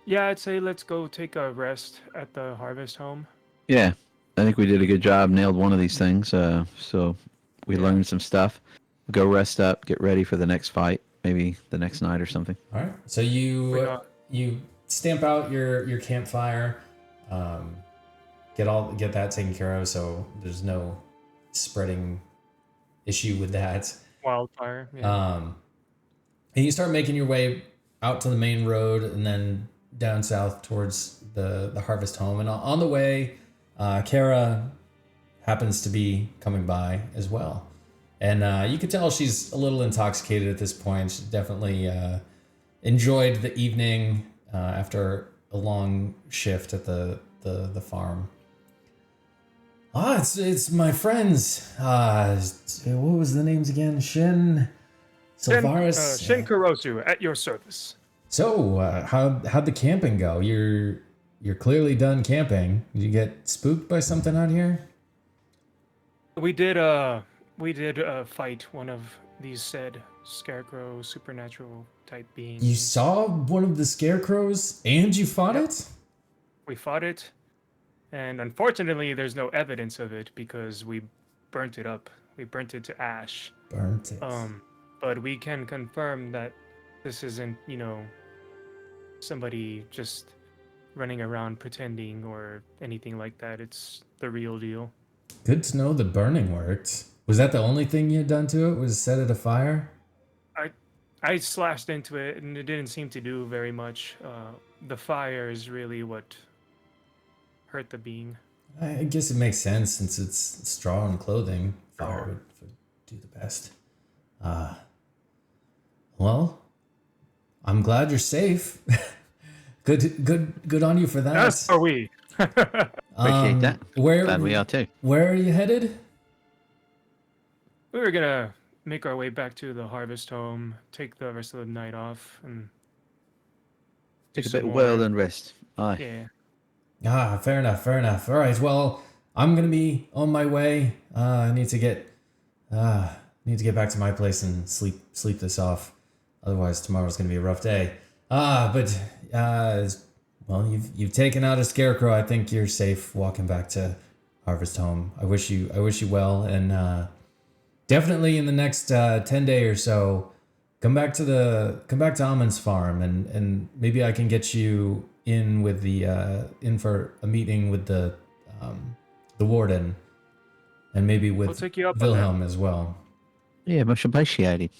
Yeah, I'd say let's go take a rest at the Harvest Home. Yeah. I think we did a good job, nailed one of these things. So we learned some stuff. Go rest up, get ready for the next fight, maybe the next night or something. All right. So you stamp out your campfire, get that taken care of, so there's no spreading issue with that. Wildfire. Yeah. And you start making your way out to the main road and then down south towards the Harvest Home. And on the way, Kara happens to be coming by as well. And you could tell she's a little intoxicated at this point. She definitely enjoyed the evening after a long shift at the farm. It's my friends. What was the names again? Shin, Sylvaris. Shin Korosu, at your service. So, how'd the camping go? You're clearly done camping. Did you get spooked by something out here? We did fight one of these said scarecrow supernatural type beings. You saw one of the scarecrows and you fought it? We fought it, and unfortunately there's no evidence of it because we burnt it up. We burnt it to ash. Burnt it. But we can confirm that this isn't, somebody just running around pretending or anything like that. It's the real deal. Good to know the burning worked. Was that the only thing you had done to it? Was set it afire? I slashed into it and it didn't seem to do very much. The fire is really what hurt the being. I guess it makes sense since it's straw and clothing. Fire would do the best. Well, I'm glad you're safe. Good on you for that. That's are we. Appreciate that. Glad we are too. Where are you headed? We were gonna make our way back to the harvest home, take the rest of the night off, and Take a bit of well-earned rest. Yeah. Fair enough. All right. Well, I'm gonna be on my way. I need to get back to my place and sleep this off. Otherwise, tomorrow's gonna be a rough day. Well, you've taken out a scarecrow. I think you're safe walking back to Harvest Home. I wish you well, and definitely in the next 10 day or so, come back to Amon's farm, and maybe I can get you in with in for a meeting with the warden, and maybe with take you up on Wilhelm as well. Yeah, much appreciated.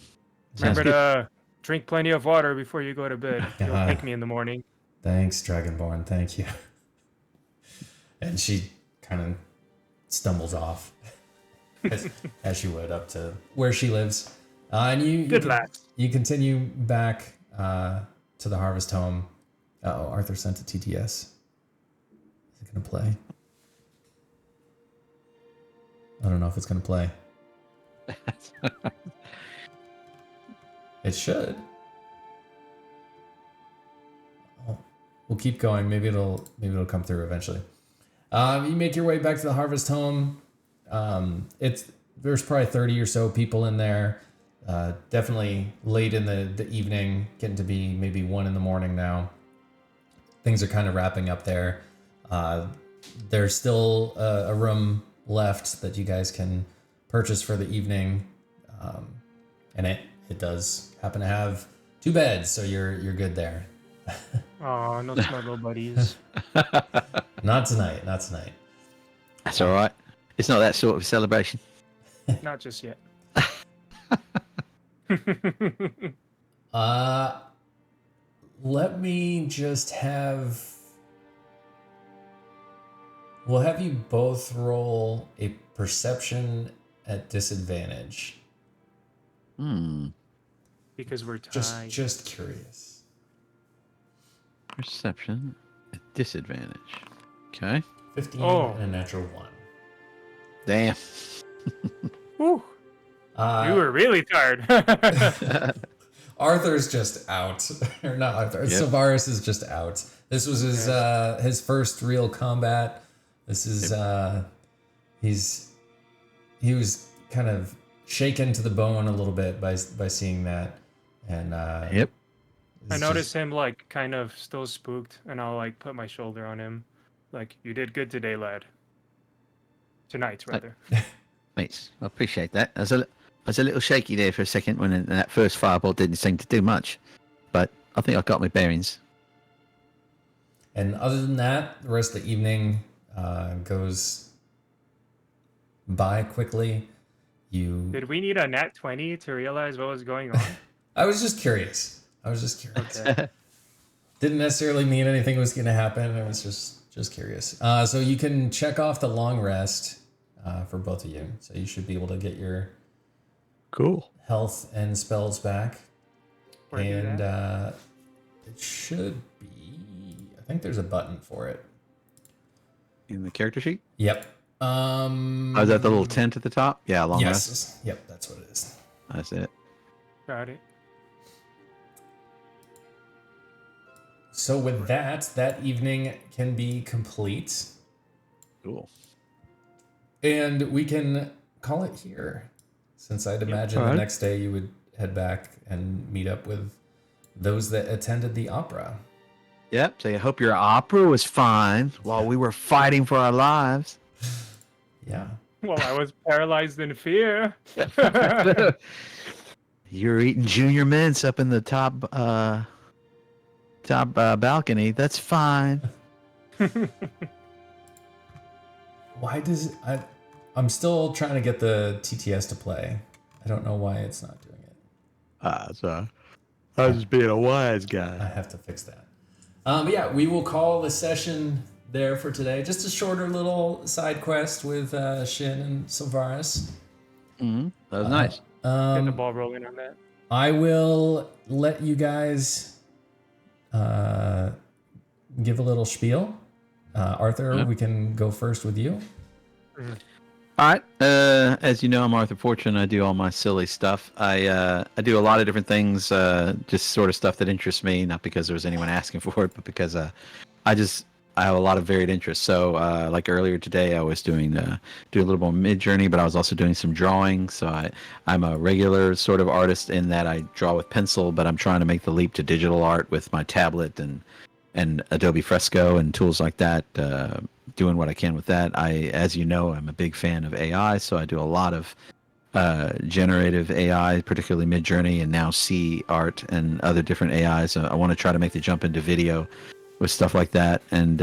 Remember to drink plenty of water before you go to bed. You'll thank me in the morning. Thanks, Dragonborn. Thank you. And she kind of stumbles off as she would up to where she lives. And you continue back to the harvest home. Arthur sent a TTS. Is it going to play? I don't know if it's going to play. It should. We'll keep going. Maybe it'll come through eventually. You make your way back to the harvest home. There's probably 30 or so people in there. Definitely late in the evening, getting to be maybe 1 a.m. now. Things are kind of wrapping up there. There's still a room left that you guys can purchase for the evening, and it does happen to have 2 beds, so you're good there. Oh, no snuggle buddies. Not tonight. That's all right. It's not that sort of celebration. Not just yet. Let me just we'll have you both roll a perception at disadvantage. Because we're tied. Just curious. Perception at disadvantage. Okay. 15 and a natural 1. Damn. Woo. You were really tired. Arthur's just out. Or not Arthur. Yep. Sylvaris is just out. This was his first real combat. This is he was kind of shaken to the bone a little bit by seeing that. And yep. I noticed him like kind of still spooked, and I'll like put my shoulder on him. Like, you did good today, lad. Tonight, rather. Thanks. I appreciate that. I was a little shaky there for a second when that first fireball didn't seem to do much, but I think I got my bearings. And other than that, the rest of the evening goes by quickly. Did we need a nat 20 to realize what was going on? I was just curious. Okay. Didn't necessarily mean anything was going to happen. I was just curious. So you can check off the long rest for both of you. So you should be able to get your health and spells back. And it should be. I think there's a button for it in the character sheet. Yep. Is that the little tent at the top? Yeah, long rest. Yep, that's what it is. That's it. Got it. So with that evening can be complete. Cool. And we can call it here, since I'd imagine the next day you would head back and meet up with those that attended the opera. Yep. So I hope your opera was fine while we were fighting for our lives. Yeah. Well, I was paralyzed in fear. You're eating junior mints up in the top balcony. That's fine. Why does I'm still trying to get the TTS to play. I don't know why it's not doing it. Sorry. I was just being a wise guy. I have to fix that. But yeah, we will call the session there for today. Just a shorter little side quest with Shin and Sylvaris. That was nice. Get the ball rolling on that. I will let you guys give a little spiel. Arthur, we can go first with you. All right. As you know, I'm Arthur Fortune. I do all my silly stuff. I do a lot of different things, just sort of stuff that interests me, not because there was anyone asking for it, but because I have a lot of varied interests. So, like earlier today, I was doing a little more Mid-Journey, but I was also doing some drawing. So I'm a regular sort of artist in that I draw with pencil, but I'm trying to make the leap to digital art with my tablet and Adobe Fresco and tools like that. Doing what I can with that. As you know, I'm a big fan of AI, so I do a lot of generative AI, particularly Mid-Journey and now C art and other different AIs. I want to try to make the jump into video with stuff like that, and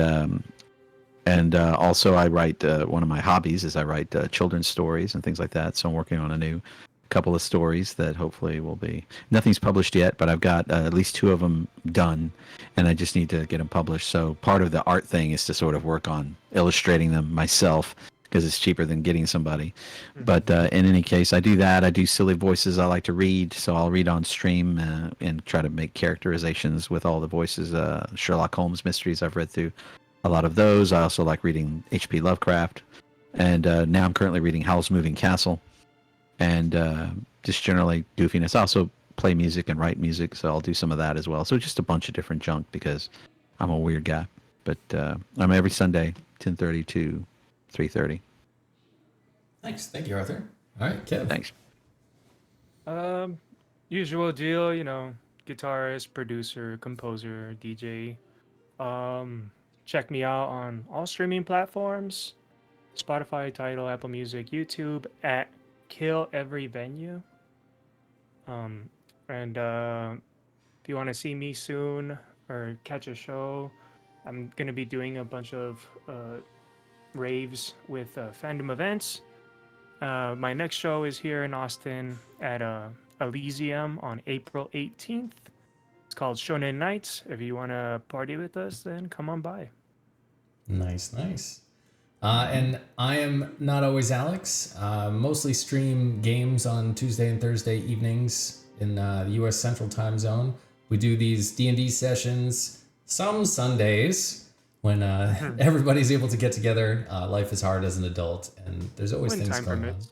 also I write. One of my hobbies is I write children's stories and things like that. So I'm working on a new couple of stories that hopefully will be. Nothing's published yet, but I've got at least 2 of them done, and I just need to get them published. So part of the art thing is to sort of work on illustrating them myself because it's cheaper than getting somebody. But in any case, I do that. I do silly voices. I like to read, so I'll read on stream and try to make characterizations with all the voices. Sherlock Holmes mysteries, I've read through a lot of those. I also like reading H.P. Lovecraft, and now I'm currently reading Howl's Moving Castle, and just generally goofiness. I also play music and write music, so I'll do some of that as well. So just a bunch of different junk because I'm a weird guy. But I'm every Sunday, 10:30 to 3:30. Thanks. Thank you, Arthur. All right, Kev. Thanks. Usual deal, guitarist, producer, composer, DJ. Check me out on all streaming platforms: Spotify, Tidal, Apple Music, YouTube at Kill Every Venue. And if you want to see me soon or catch a show, I'm gonna be doing a bunch of raves with fandom events. My next show is here in Austin at Elysium on April 18th. It's called Shonen Nights. If you want to party with us, then come on by. Nice. And I am Not Always Alex. Mostly stream games on Tuesday and Thursday evenings in the U.S. Central Time Zone. We do these D&D sessions some Sundays when everybody's able to get together. Life is hard as an adult, and there's always When things time going permits.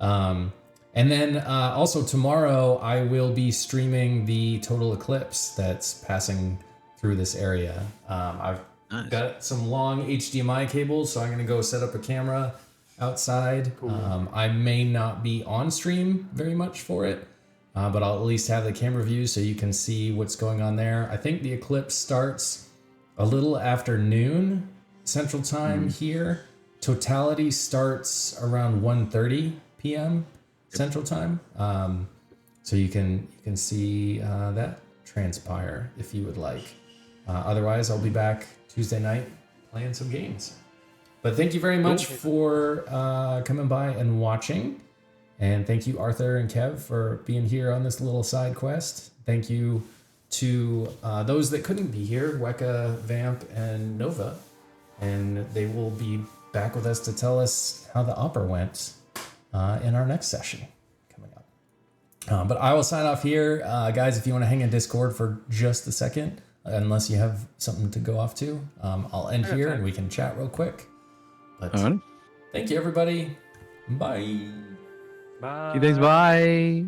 on. And then also tomorrow, I will be streaming the total eclipse that's passing through this area. I've Nice. got some long HDMI cables, so I'm going to go set up a camera outside. Cool. I may not be on stream very much for it, but I'll at least have the camera view so you can see what's going on there. I think the eclipse starts a little after noon Central Time here. Totality starts around 1:30 p.m. Central Time. So you can see that transpire if you would like. Otherwise, I'll be back Tuesday night playing some games. But thank you very much for coming by and watching. And thank you, Arthur and Kev, for being here on this little side quest. Thank you to those that couldn't be here, Weka, Vamp, and Nova. And they will be back with us to tell us how the opera went in our next session coming up. But I will sign off here. Guys, if you want to hang in Discord for just a second, unless you have something to go off to, I'll end here and we can chat real quick. But thank you, everybody. Bye. Bye. See you guys. Bye.